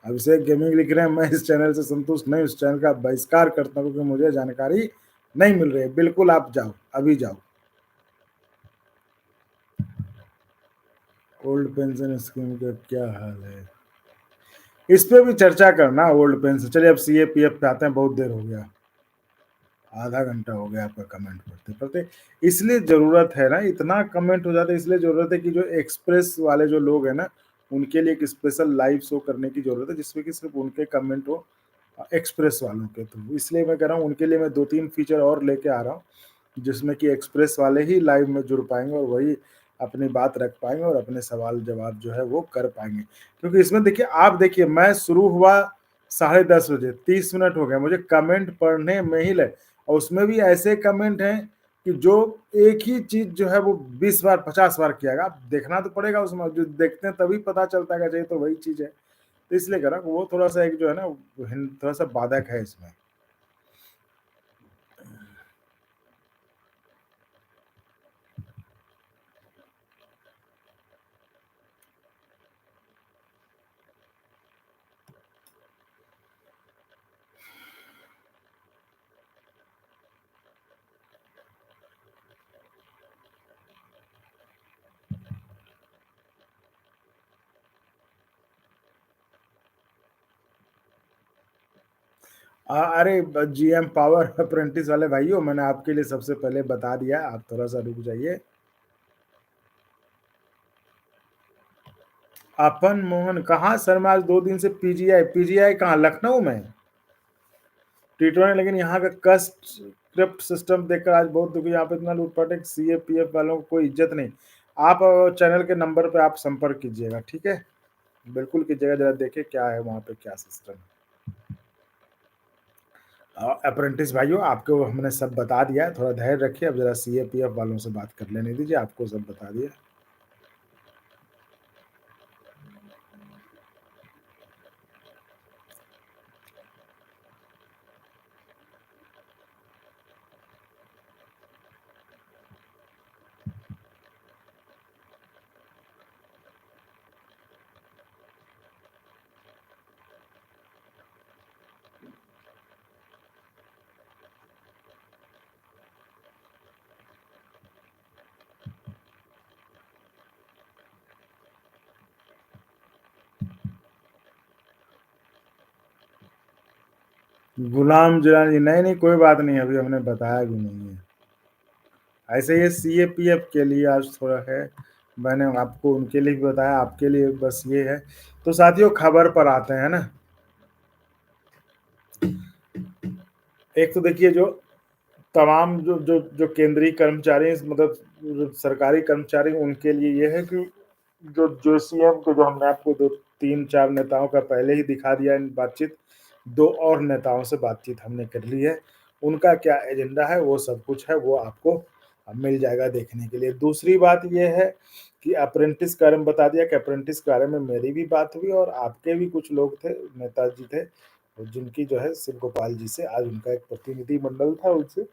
अभिषेक गेमिंग लिख रहे हैं मैं इस चैनल से संतुष्ट नहीं, उस चैनल का बहिष्कार करता हूँ क्योंकि मुझे जानकारी नहीं मिल रही है। बिल्कुल आप जाओ, अभी जाओ। ओल्ड पेंशन स्कीम का क्या हाल है, इस पे भी चर्चा करना, ओल्ड पेंशन। चलिए अब सीएपीएफ पे आते हैं, बहुत देर हो गया, आधा घंटा हो गया आपका कमेंट पढ़ते पढ़ते। इसलिए जरूरत है ना, इतना कमेंट हो जाता है, इसलिए जरूरत है कि जो एक्सप्रेस वाले जो लोग हैं ना, उनके लिए एक स्पेशल लाइव शो करने की जरूरत है जिसमें कि सिर्फ उनके कमेंट हो, एक्सप्रेस वालों के थ्रू। इसलिए मैं कह रहा हूँ उनके लिए मैं 2-3 फीचर और लेके आ रहा हूँ जिसमें कि एक्सप्रेस वाले ही लाइव में जुड़ पाएँगे और वही अपनी बात रख पाएँगे और अपने सवाल-जवाब जो है वो कर पाएँगे। क्योंकि इसमें देखिए आप देखिए मैं शुरू हुआ साढ़े 10 बजे, 30 मिनट हो गए, मुझे कमेंट पढ़ने में ही लगे और उसमें भी ऐसे कमेंट हैं कि जो एक ही चीज़ जो है वो 20 बार, 50 बार किया गया। अब देखना तो पड़ेगा उसमें, जो देखते हैं तभी पता चलता है कि अच्छा ये तो वही चीज़ है। तो इसलिए कह रहा हूँ वो थोड़ा-सा एक जो है ना थोड़ा-सा बाधक है इसमें। अरे जीएम पावर अप्रेंटिस वाले भाइयों, मैंने आपके लिए सबसे पहले बता दिया, आप थोड़ा-सा रुक जाइए। अपन मोहन कहाँ सर, मैं आज 2 दिन से पीजीआई, पीजीआई कहाँ लखनऊ में? टी20 लेकिन यहाँ का कस्ट स्क्रिप्ट सिस्टम देखकर आज बहुत दुखी, यहाँ पे इतना लूटपाट है कि सीएपीएफ वालों को कोई इज्जत नहीं। आप चैनल के नंबर पे आप संपर्क कीजिएगा, ठीक है? बिल्कुल कीजिएगा, ज़रा देखिए क्या है वहाँ पे क्या सिस्टम है। अप्रेंटिस भाइयों आपको हमने सब बता दिया है, थोड़ा धैर्य रखिए, अब ज़रा सीएपीएफ वालों से बात कर लेने दीजिए, आपको सब बता दिया। गुलाम जिलानी, नहीं, नहीं, कोई बात नहीं, अभी हमने बताया भी नहीं है। ऐसे ये सीएपीएफ के लिए आज थोड़ा है, मैंने आपको उनके लिए भी बताया, आपके लिए बस ये है। तो साथियों खबर पर आते हैं ना, एक तो देखिए जो तमाम जो केंद्रीय कर्मचारी हैं, मतलब जो सरकारी कर्मचारी हैं, उनके लिए ये है कि जो जेसीएम के जो हमने आपको 2-3-4 नेताओं का पहले ही दिखा दिया है बातचीत, 2 और नेताओं से बातचीत हमने कर ली है। उनका क्या एजेंडा है वो सब कुछ है, वो आपको मिल जाएगा देखने के लिए। दूसरी बात ये है कि अप्रेंटिस के बारे में बता दिया कि अप्रेंटिस के बारे में मेरी भी बात हुई और आपके भी कुछ लोग थे, नेताजी थे, जिनकी जो है शिव गोपाल जी से आज उनका एक प्रतिनिधिमंडल था, उनसे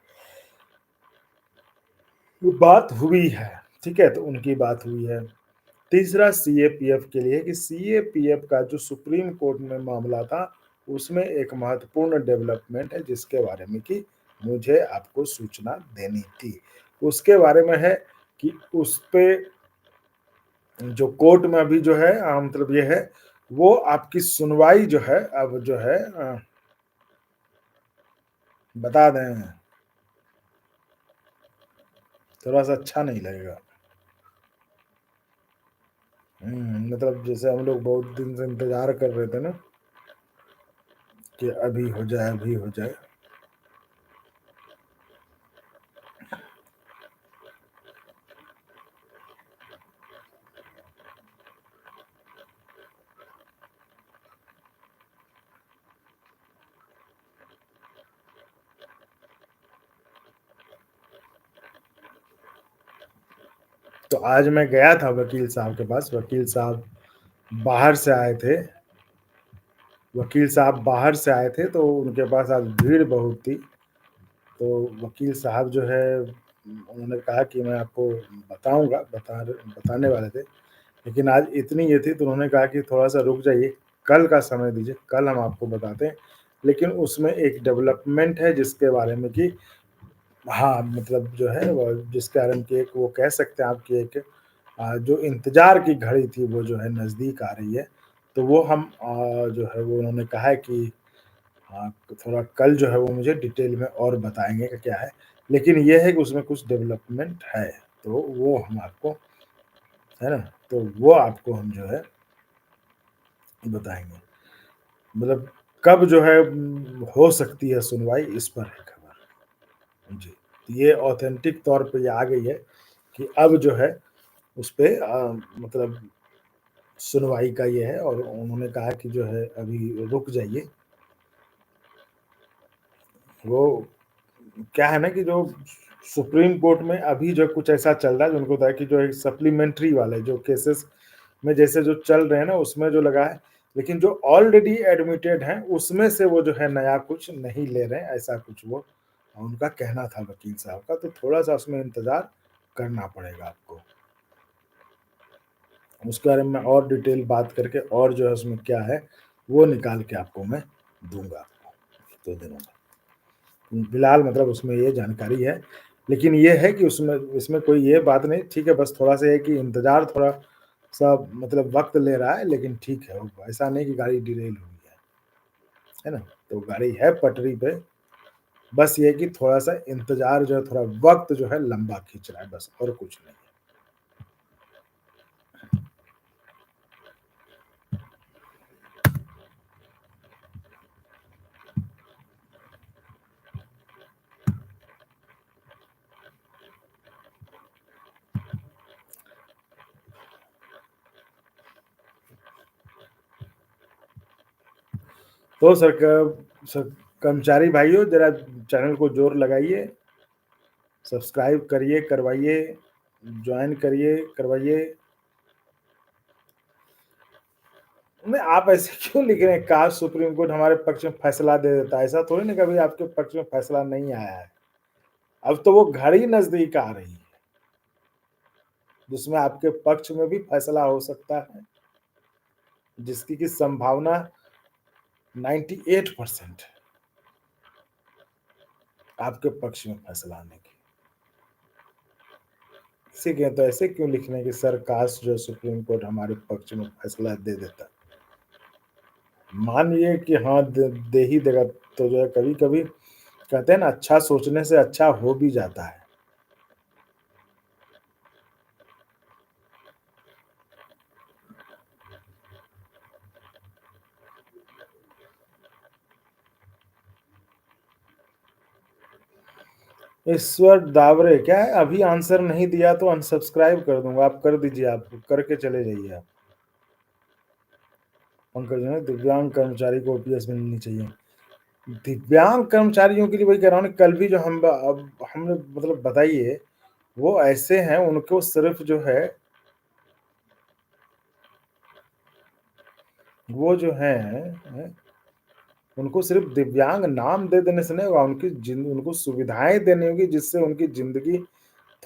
बात हुई है, ठीक है? तो उनकी बात हुई है। तीसरा सीएपीएफ के लिए कि सीएपीएफ का जो सुप्रीम कोर्ट में मामला था, उसमें एक महत्वपूर्ण डेवलपमेंट है जिसके बारे में कि मुझे आपको सूचना देनी थी। उसके बारे में है कि उसपे जो कोर्ट में अभी जो है मतलब ये है, वो आपकी सुनवाई जो है अब जो है बता दें, थोड़ा-सा अच्छा नहीं लगेगा। मतलब जैसे हम लोग बहुत दिन से इंतज़ार कर रहे थे ना कि अभी हो जाए, अभी हो जाए। तो आज मैं गया था वकील साहब के पास, वकील साहब बाहर से आए थे, वकील साहब बाहर से आए थे तो उनके पास आज भीड़ बहुत थी। तो वकील साहब जो है उन्होंने कहा कि मैं आपको बताऊँगा, बताने वाले थे, लेकिन आज इतनी ये थी तो उन्होंने कहा कि थोड़ा-सा रुक जाइए, कल का समय दीजिए, कल हम आपको बताते हैं। लेकिन उसमें एक डेवलपमेंट है जिसके बारे में कि हाँ, मतलब जो है वो जिसके बारे में कि एक वो कह सकते हैं आप कि एक जो इंतज़ार की घड़ी थी वो जो है नज़दीक आ रही है। तो वो हम जो है वो उन्होंने कहा है कि थोड़ा कल जो है वो मुझे डिटेल में और बताएँगे कि क्या है। लेकिन ये है कि उसमें कुछ डेवलपमेंट है, तो वो हम आपको है ना? तो वो आपको हम जो है बताएँगे। मतलब कब जो है हो सकती है सुनवाई इस पर है खबर। जी। ये ऑथेंटिक तौर पे ये आ गई है कि अब जो है उसपे मतलब सुनवाई का ये है और उन्होंने कहा कि जो है अभी रुक जाइए। वो क्या है ना कि जो सुप्रीम कोर्ट में अभी जो कुछ ऐसा चल रहा है जो उनको होता है कि जो एक सप्लीमेंट्री वाले जो केसेस में जैसे जो चल रहे हैं ना उसमें जो लगा है, लेकिन जो ऑलरेडी एडमिटेड हैं उसमें से वो जो है नया कुछ नहीं ले रहे हैं, ऐसा कुछ वो उनका कहना था वकील साहब का। तो थोड़ा-सा उसमें इंतज़ार करना पड़ेगा आपको। उसके बारे में और डिटेल बात करके और जो है उसमें क्या है, वो निकाल के आपको मैं दूँगा आपको 2 दिनों में। फिलहाल मतलब उसमें ये जानकारी है, लेकिन ये है कि उसमें इसमें कोई ये बात नहीं, ठीक है, बस थोड़ा-सा ये है कि इंतज़ार थोड़ा-सा मतलब वक़्त ले रहा है, लेकिन ठीक है, वो ऐसा नहीं कि गाड़ी डिरेल हुई है ना? तो गाड़ी है पटरी पे, बस ये है कि थोड़ा-सा इंतज़ार जो है, थोड़ा वक़्त जो है लंबा खींच रहा है बस और कुछ नहीं। तो सर कर्मचारी भाइयों ज़रा चैनल को ज़ोर लगाइए, सब्सक्राइब करिए, करवाइए, जॉइन करिए, करवाइए। नहीं, आप ऐसे क्यों लिख रहे हैं काश सुप्रीम कोर्ट हमारे पक्ष में फैसला दे देता, ऐसा थोड़ी ना कभी आपके पक्ष में फैसला नहीं आया है। अब तो वो घड़ी नज़दीक आ रही है, जिसमें आपके पक्ष में भी फैसला हो सकता है, जिसकी की संभावना 98% है, आपके पक्ष में फैसला आने की। इसीलिए तो ऐसे क्यों लिख रहे हैं कि सर काश जो सुप्रीम कोर्ट हमारे पक्ष में फैसला दे देता। मानिए कि हाँ, दे ही देगा तो जो है कभी-कभी कहते हैं ना अच्छा सोचने से अच्छा हो भी जाता है। ईश्वर दावरे क्या है, अभी आंसर नहीं दिया तो अनसब्सक्राइब कर दूँगा, आप कर दीजिए, आप करके चले जाइए आप। पंकज ने दिव्यांग कर्मचारी को ओपीएस मिलनी चाहिए। दिव्यांग कर्मचारियों के लिए वही कह रहा हूँ ना, कल भी जो हम अब हमने मतलब बताइए, वो ऐसे हैं उनको सिर्फ़ जो है वो जो हैं, उनको सिर्फ़ दिव्यांग नाम दे देने से नहीं होगा, उनको सुविधाएँ देनी होगी जिससे उनकी ज़िंदगी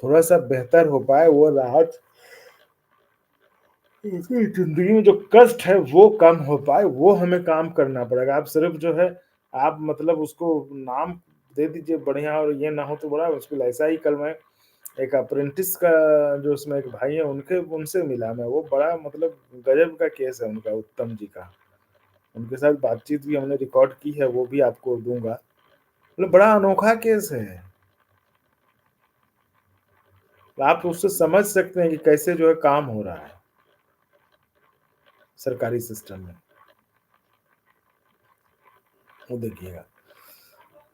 थोड़ा-सा बेहतर हो पाए, वो राहत उसकी ज़िंदगी में जो कष्ट है वो कम हो पाए, वो हमें काम करना पड़ेगा। आप सिर्फ़ जो है आप मतलब उसको नाम दे दीजिए बढ़िया और ये ना हो तो बड़ा मुश्किल है। ऐसा ही कल मैं एक अप्रेंटिस का जो उसमें एक भाई है उनके उनसे मिला मैं, वो बड़ा मतलब गज़ब का केस है उनका, उत्तम जी का। उनके साथ बातचीत भी हमने रिकॉर्ड की है, वो भी आपको दूँगा। मतलब बड़ा अनोखा केस है। आप उससे समझ सकते हैं कि कैसे जो है काम हो रहा है, सरकारी सिस्टम में। वो देखिएगा।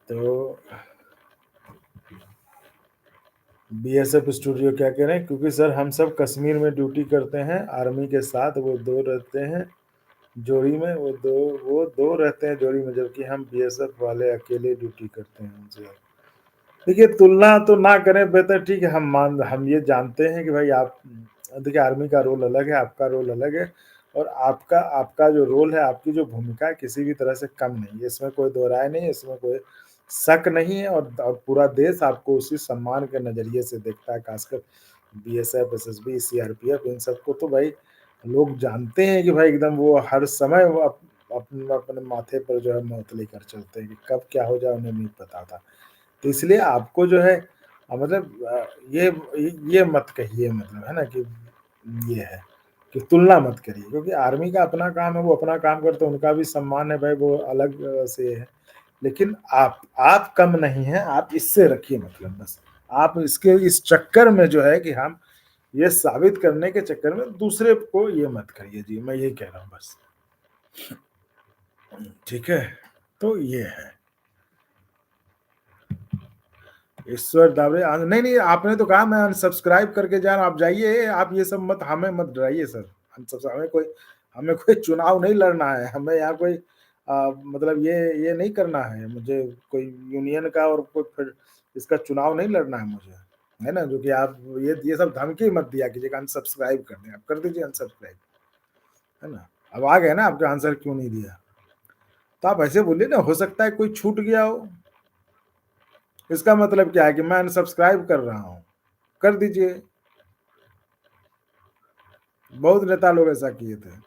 तो बीएसएफ स्टूडियो क्या कह रहे हैं, क्योंकि सर हम सब कश्मीर में ड्यूटी करते हैं, आर्मी के साथ वो 2 रहते हैं जोड़ी में, वो 2 रहते हैं जोड़ी में, जबकि हम बीएसएफ वाले अकेले ड्यूटी करते हैं उनसे। देखिए तुलना तो ना करें बेहतर, ठीक है, हम ये जानते हैं कि भाई आप देखिए आर्मी का रोल अलग है, आपका रोल अलग है और आपका आपका जो रोल है, आपकी जो भूमिका है किसी भी तरह से कम नहीं है, इसमें कोई दो राय नहीं है, इसमें कोई शक नहीं है और पूरा देश आपको उसी सम्मान के नज़रिए से देखता है, खासकर बीएसएफ, एसएसबी, सीआरपीएफ इन सबको तो भाई लोग जानते हैं कि भाई एकदम वो हर समय वो अपने अपने माथे पर जो है मौत लेकर चलते हैं कि कब क्या हो जाए उन्हें नहीं पता था। तो इसलिए आपको जो है मतलब ये मत कहिए, मतलब है ना कि ये है कि तुलना मत करिए, क्योंकि आर्मी का अपना काम है, वो अपना काम करते हैं, उनका भी सम्मान है भाई, वो अलग से है। लेकिन आप कम नहीं हैं, आप इससे रखिए मतलब बस। आप इसके इस चक्कर में जो है कि हम ये साबित करने के चक्कर में दूसरे को ये मत करिए जी, मैं यही कह रहा हूँ बस। ठीक है? तो ये है। ईश्वर दावरे नहीं, नहीं आपने तो कहा मैं अनसब्सक्राइब करके जा रहा हूँ, आप जाइए, आप ये सब मत हमें मत डराइए सर। हमें कोई चुनाव नहीं लड़ना है, हमें यहाँ कोई मतलब ये नहीं करना है, मुझे कोई यूनियन का और कोई फिर इसका चुनाव नहीं लड़ना है मुझे, है ना? जो कि आप ये सब धमकी मत दिया कीजिए कि अनसब्सक्राइब कर दें, आप कर दीजिए अनसब्सक्राइब, है ना? अब आ गए ना आपका आंसर क्यों नहीं दिया? तो आप ऐसे बोलिए ना, हो सकता है कोई छूट गया हो। इसका मतलब क्या है कि मैं अनसब्सक्राइब कर रहा हूँ, कर दीजिए। बहुत नेता लोग ऐसा किए थे।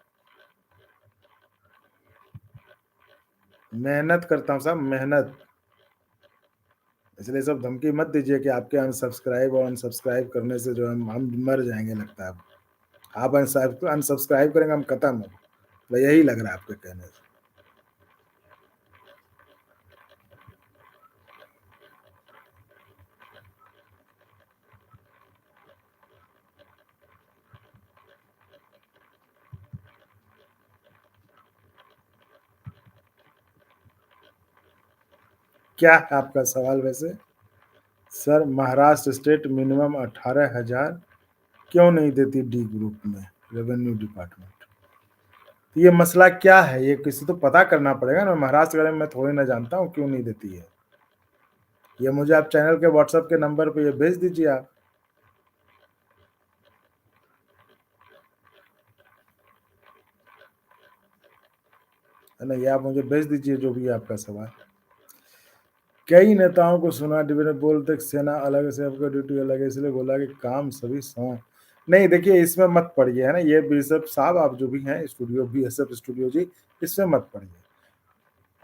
मेहनत करता हूँ साहब, मेहनत। इसलिए सब धमकी मत दीजिए कि आपके अनसब्सक्राइब करने से जो हम मर जाएँगे लगता है अब। आप अनसब्सक्राइब करेंगे, हम खत्म हो। तो यही लग रहा है आपके कहने से। क्या है आपका सवाल वैसे? सर महाराष्ट्र स्टेट मिनिमम 18,000 क्यों नहीं देती डी ग्रुप में रेवेन्यू डिपार्टमेंट? ये मसला क्या है? ये किसी तो पता करना पड़ेगा ना, महाराष्ट्र के बारे में मैं थोड़ी ना जानता हूँ क्यों नहीं देती है। ये मुझे आप चैनल के व्हाट्सएप के नंबर पे ये भेज दीजिए आप। है ना? ये आप मुझे भेज दीजिए जो भी है आपका सवाल। कई नेताओं को सुना डिबेट बोलते सेना अलग से आपका ड्यूटी अलग है, इसलिए बोला कि काम सभी सौ। नहीं देखिए, इसमें मत पड़िए, है ना? ये बिशप साहब आप जो भी हैं स्टूडियो बीएसएफ स्टूडियो जी, इसमें मत पड़िए।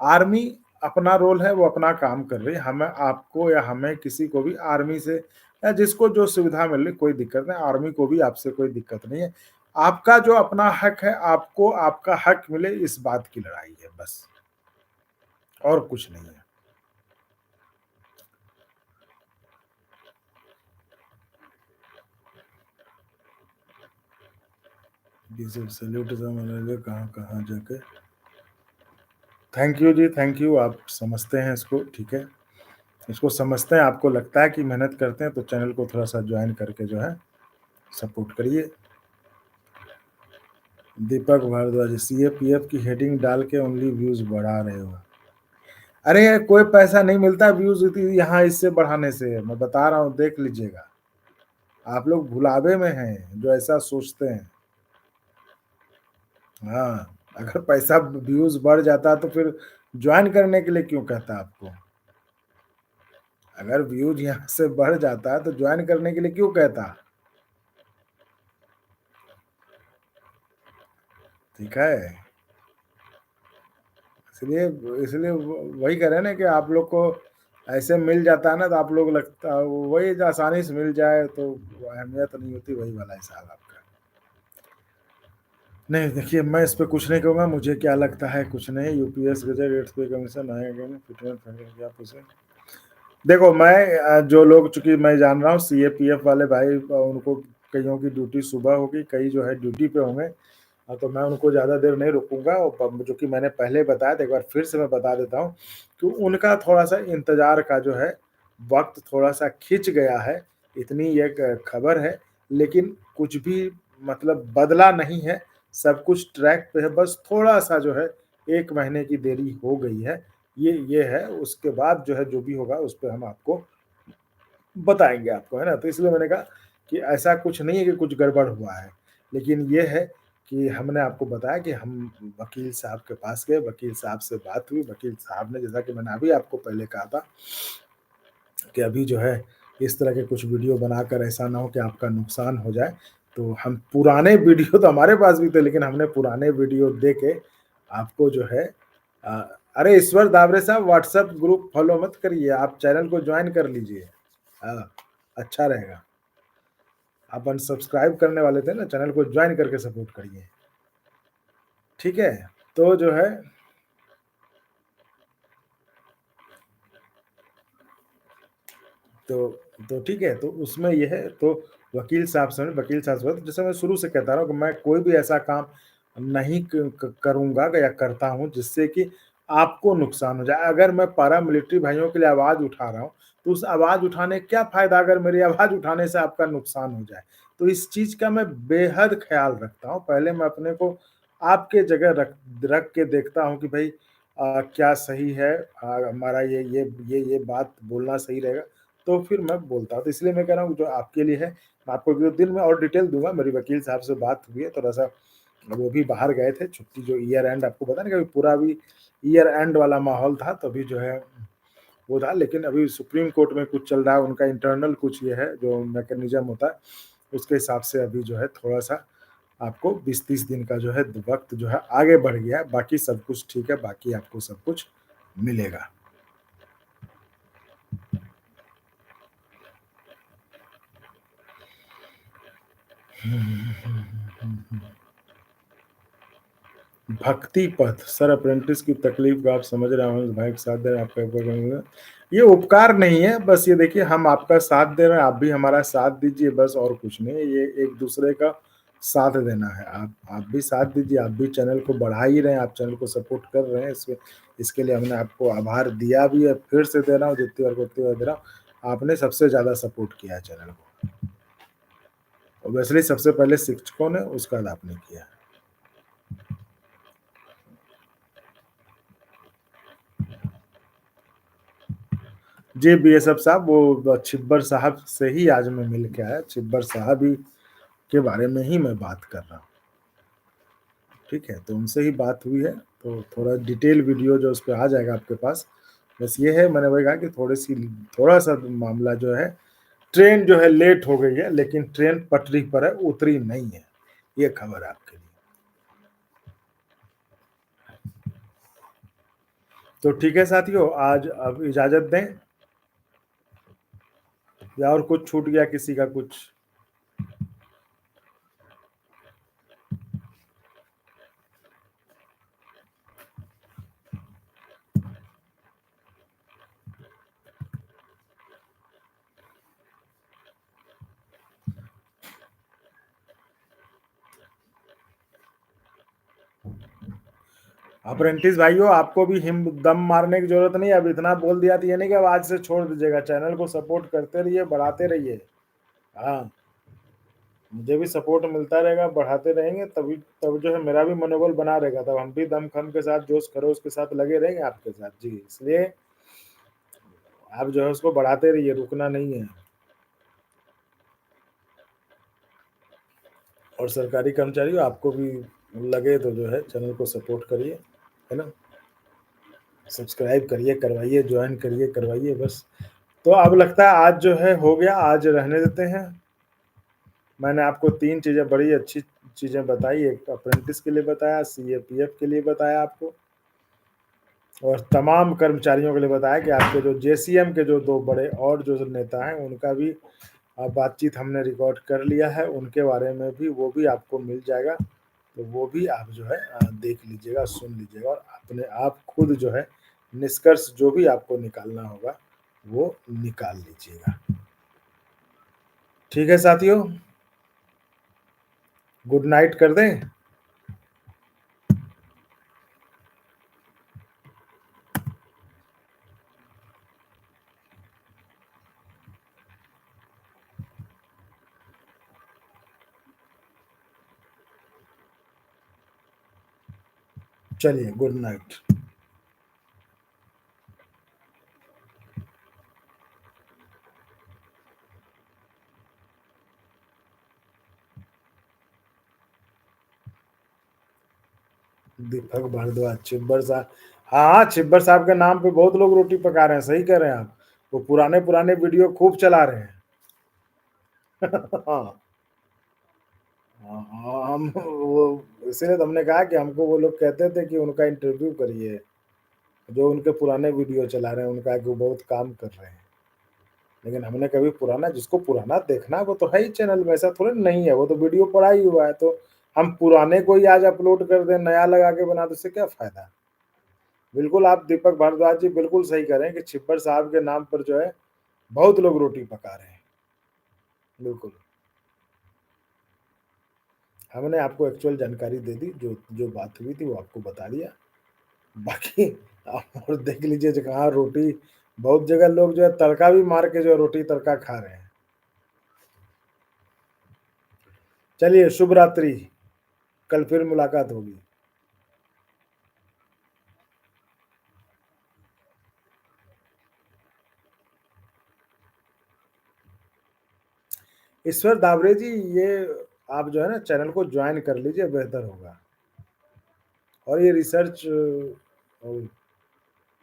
आर्मी अपना रोल है, वो अपना काम कर रही है। हमें आपको या हमें किसी को भी आर्मी से या जिसको जो सुविधा मिल रही कोई दिक्कत नहीं, आर्मी को भी आपसे कोई दिक्कत नहीं है। आपका जो अपना हक है, आपको आपका हक मिले, इस बात की लड़ाई है बस, और कुछ नहीं है। बीजेपी सैल्यूट कहाँ कहाँ जाके। थैंक यू जी, थैंक यू। आप समझते हैं इसको, ठीक है। इसको समझते हैं, आपको लगता है कि मेहनत करते हैं तो चैनल को थोड़ा सा ज्वाइन करके जो है सपोर्ट करिए। दीपक भारद्वाज, सीएपीएफ की हेडिंग डाल के ओनली व्यूज बढ़ा रहे हो। अरे कोई पैसा नहीं मिलता व्यूज यहाँ इससे बढ़ाने से, मैं बता रहा हूँ, देख लीजिएगा। आप लोग भुलावे में हैं जो ऐसा सोचते हैं। हाँ, अगर पैसा व्यूज बढ़ जाता तो फिर ज्वाइन करने के लिए क्यों कहता आपको? अगर व्यूज यहाँ से बढ़ जाता है तो ज्वाइन करने के लिए क्यों कहता? ठीक है। इसलिए इसलिए वही कह रहे हैं ना कि आप लोग को ऐसे मिल जाता है ना, तो आप लोग लगता वही आसानी से मिल जाए तो अहमियत नहीं होती, वही वाला हिसाब आपका। नहीं देखिए, मैं इस पे कुछ नहीं कहूँगा, मुझे क्या लगता है कुछ नहीं। यूपीएस गजट रेट्स पे कमीशन आएगा ना, फिटमेंट क्या पूछे। देखो मैं जो लोग, चूंकि मैं जान रहा हूँ सीएपीएफ वाले भाई, उनको कईयों की ड्यूटी सुबह होगी, कई जो है ड्यूटी पे होंगे। तो मैं उनको ज़्यादा देर नहीं रुकूंगा, और जो कि मैंने पहले बताया था, एक बार फिर से मैं बता देता हूँ कि उनका थोड़ा सा इंतजार का जो है वक्त थोड़ा सा खिंच गया है, इतनी एक खबर है। लेकिन कुछ भी मतलब बदला नहीं है, सब कुछ ट्रैक पे है, बस थोड़ा सा जो है 1 महीने की देरी हो गई है। ये है, उसके बाद जो है जो भी होगा उस पे हम आपको बताएँगे आपको, है ना? तो इसलिए मैंने कहा कि ऐसा कुछ नहीं है कि कुछ गड़बड़ हुआ है। लेकिन ये है कि हमने आपको बताया कि हम वकील साहब के पास गए, वकील साहब से बात हुई, वकील साहब ने, जैसा कि मैंने अभी आपको पहले कहा था कि अभी जो है इस तरह के कुछ वीडियो बनाकर ऐसा ना हो कि आपका नुकसान हो जाए। तो हम पुराने वीडियो तो हमारे पास भी थे, लेकिन हमने पुराने वीडियो दे के आपको जो है अरे ईश्वर दावरे साहब व्हाट्सएप ग्रुप फॉलो मत करिए, आप चैनल को जॉइन कर लीजिए। हाँ, अच्छा रहेगा। आप अनसब्सक्राइब करने वाले थे ना, चैनल को जॉइन करके सपोर्ट करिए, ठीक है? तो जो है तो ठीक है, तो उसमें ये है, तो वकील साहब से जैसे मैं शुरू से कहता रहा हूँ कि मैं कोई भी ऐसा काम नहीं करूंगा या करता हूं जिससे कि आपको नुकसान हो जाए। अगर मैं पैरामिलिट्री भाइयों के लिए आवाज उठा रहा हूँ तो उस आवाज़ उठाने क्या फ़ायदा अगर मेरी आवाज़ उठाने से आपका नुकसान हो जाए। तो इस चीज़ का मैं बेहद ख़्याल रखता हूँ। पहले मैं अपने को आपके जगह रख रख के देखता हूँ कि भई क्या सही है हमारा ये बात बोलना सही रहेगा, तो फिर मैं बोलता हूँ। तो इसलिए मैं कह रहा हूँ जो आपके लिए है, मैं आपको 1-2 दिन में और डिटेल दूँगा। मेरी वकील साहब से बात हुई है, थोड़ा-सा वो भी बाहर गए थे, छुट्टी जो ईयर एंड आपको पता नहीं, कभी पूरा अभी ईयर एंड वाला माहौल था, तभी जो है वो था। लेकिन अभी सुप्रीम कोर्ट में कुछ चल रहा है, उनका इंटरनल कुछ ये है, जो मैकेनिज़्म होता है, उसके हिसाब से अभी जो है थोड़ा-सा आपको 20-30 दिन का जो है वक़्त जो है आगे बढ़ गया है, बाकी सब कुछ ठीक है, बाकी आपको सब कुछ मिलेगा। भक्ति पथ, सर अप्रेंटिस की तकलीफ को आप समझ रहे होंगे, भाई के साथ दे रहे हैं, आपका उपकार। ये उपकार नहीं है, बस ये देखिए हम आपका साथ दे रहे हैं, आप भी हमारा साथ दीजिए, बस और कुछ नहीं है, ये एक-दूसरे का साथ देना है। आप भी साथ दीजिए, आप भी चैनल को बढ़ा ही रहे हैं, आप चैनल को सपोर्ट कर रहे हैं, इसके लिए हमने आपको आभार दिया भी है, फिर से दे रहा हूँ, जितनी बार को उतनी बार दे रहा हूँ। आपने सबसे ज़्यादा सपोर्ट किया है चैनल को। ऑब्वियसली सबसे पहले शिक्षकों ने, उसके बाद आपने किया। जी, बीएसएफ साहब वो छिब्बर साहब से ही आज मैं मिल के आया, छिब्बर साहब ही के बारे में ही मैं बात कर रहा हूँ, ठीक है? तो उनसे ही बात हुई है, तो थोड़ा डिटेल वीडियो जो उस पे आ जाएगा आपके पास। बस ये है मैंने वही कहा कि थोड़ा-सा मामला जो है, ट्रेन जो है लेट हो गई है, लेकिन ट्रेन पटरी पर है, उतरी नहीं है। ये खबर है आपके लिए। तो ठीक है साथियों, आज अब इजाज़त दें या और कुछ छूट गया किसी का कुछ? अप्रेंटिस भाइयों, आपको भी हिम दम मारने की ज़रूरत नहीं है, अब इतना बोल दिया तो ये नहीं कि अब आज से छोड़ दीजिएगा, चैनल को सपोर्ट करते रहिए, बढ़ाते रहिए। हाँ, मुझे भी सपोर्ट मिलता रहेगा, बढ़ाते रहेंगे तभी तब जो है मेरा भी मनोबल बना रहेगा, तब हम भी दम-खम के साथ, जोश-खरोश के साथ लगे रहेंगे आपके साथ। जी, इसलिए आप जो है उसको बढ़ाते रहिए, रुकना नहीं है। और सरकारी कर्मचारियों, आपको भी लगे तो जो है चैनल को सपोर्ट करिए, है ना? सब्सक्राइब करिए, करवाइए, जॉइन करिए, करवाइए बस। तो अब लगता है आज जो है हो गया, आज रहने देते हैं। मैंने आपको 3 चीज़ें बड़ी अच्छी चीज़ें बताई, एक अप्रेंटिस के लिए बताया, सीएपीएफ के लिए बताया आपको और तमाम कर्मचारियों के लिए बताया कि आपके जो जेसीएम के जो 2 बड़े और जो नेता हैं, उनका भी बातचीत हमने रिकॉर्ड कर लिया है, उनके बारे में भी वो भी आपको मिल जाएगा। तो वो भी आप जो है देख लीजिएगा, सुन लीजिएगा और अपने आप खुद जो है निष्कर्ष जो भी आपको निकालना होगा, वो निकाल लीजिएगा। ठीक है साथियों, गुड नाइट कर दें? चलिए, गुड नाइट। दीपक भारद्वाज, छिब्बर साहब, हाँ, हाँ, छिब्बर साहब के नाम पे बहुत लोग रोटी पका रहे हैं, सही कह रहे हैं आप। वो पुराने-पुराने वीडियो खूब चला रहे हैं। हाँ, हाँ, हाँ, हम वो इसीलिए तो हमने कहा कि हमको वो लोग कहते थे कि उनका इंटरव्यू करिए, जो उनके पुराने वीडियो चला रहे हैं, उनका कि वो बहुत काम कर रहे हैं। लेकिन हमने कभी पुराना, जिसको पुराना देखना है वो तो है ही चैनल में, ऐसा थोड़ी नहीं है, वो तो वीडियो पड़ा ही हुआ है, तो हम पुराने को ही आज अपलोड कर दें, नया लगा के बना, तो उससे क्या फ़ायदा? बिल्कुल आप दीपक भारद्वाज जी बिल्कुल सही कह रहे हैं कि छिब्बर साहब के नाम पर जो है बहुत लोग रोटी पका रहे हैं। बिल्कुल, हमने आपको एक्चुअल जानकारी दे दी, जो जो बात हुई थी वो आपको बता दिया। बाकी आप और देख लीजिए जो कहाँ रोटी बहुत जगह लोग जो है तड़का भी मार के जो है रोटी तड़का खा रहे हैं। चलिए शुभ रात्रि, कल फिर मुलाकात होगी। ईश्वर दावरे जी, ये आप जो है ना चैनल को ज्वाइन कर लीजिए, बेहतर होगा। और ये रिसर्च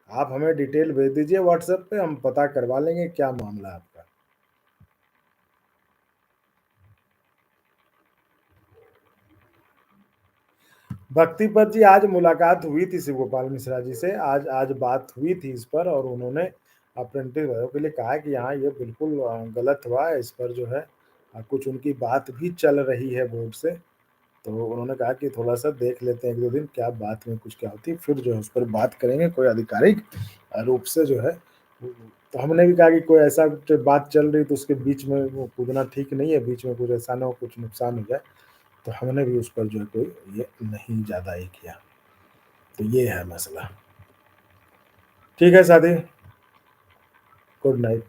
आप हमें डिटेल भेज दीजिए व्हाट्सएप पे, हम पता करवा लेंगे क्या मामला है आपका। भक्ति पत जी, आज मुलाकात हुई थी शिव गोपाल मिश्रा जी से, आज बात हुई थी इस पर, और उन्होंने अप्रेंटिस वालों के लिए कहा कि हाँ ये बिल्कुल गलत हुआ है, इस पर जो है कुछ उनकी बात भी चल रही है बोर्ड से। तो उन्होंने कहा कि थोड़ा सा देख लेते हैं एक दो दिन क्या बात में कुछ क्या होती है, फिर जो है उस पर बात करेंगे कोई आधिकारिक रूप से जो है। तो हमने भी कहा कि कोई ऐसा जो बात चल रही तो उसके बीच में वो कूदना ठीक नहीं है, बीच में कुछ ऐसा ना हो कुछ नुकसान हो जाए। तो हमने भी उस पर जो है कोई ये नहीं ज़्यादा ये किया। तो ये है मसला। ठीक है साथी, गुड नाइट।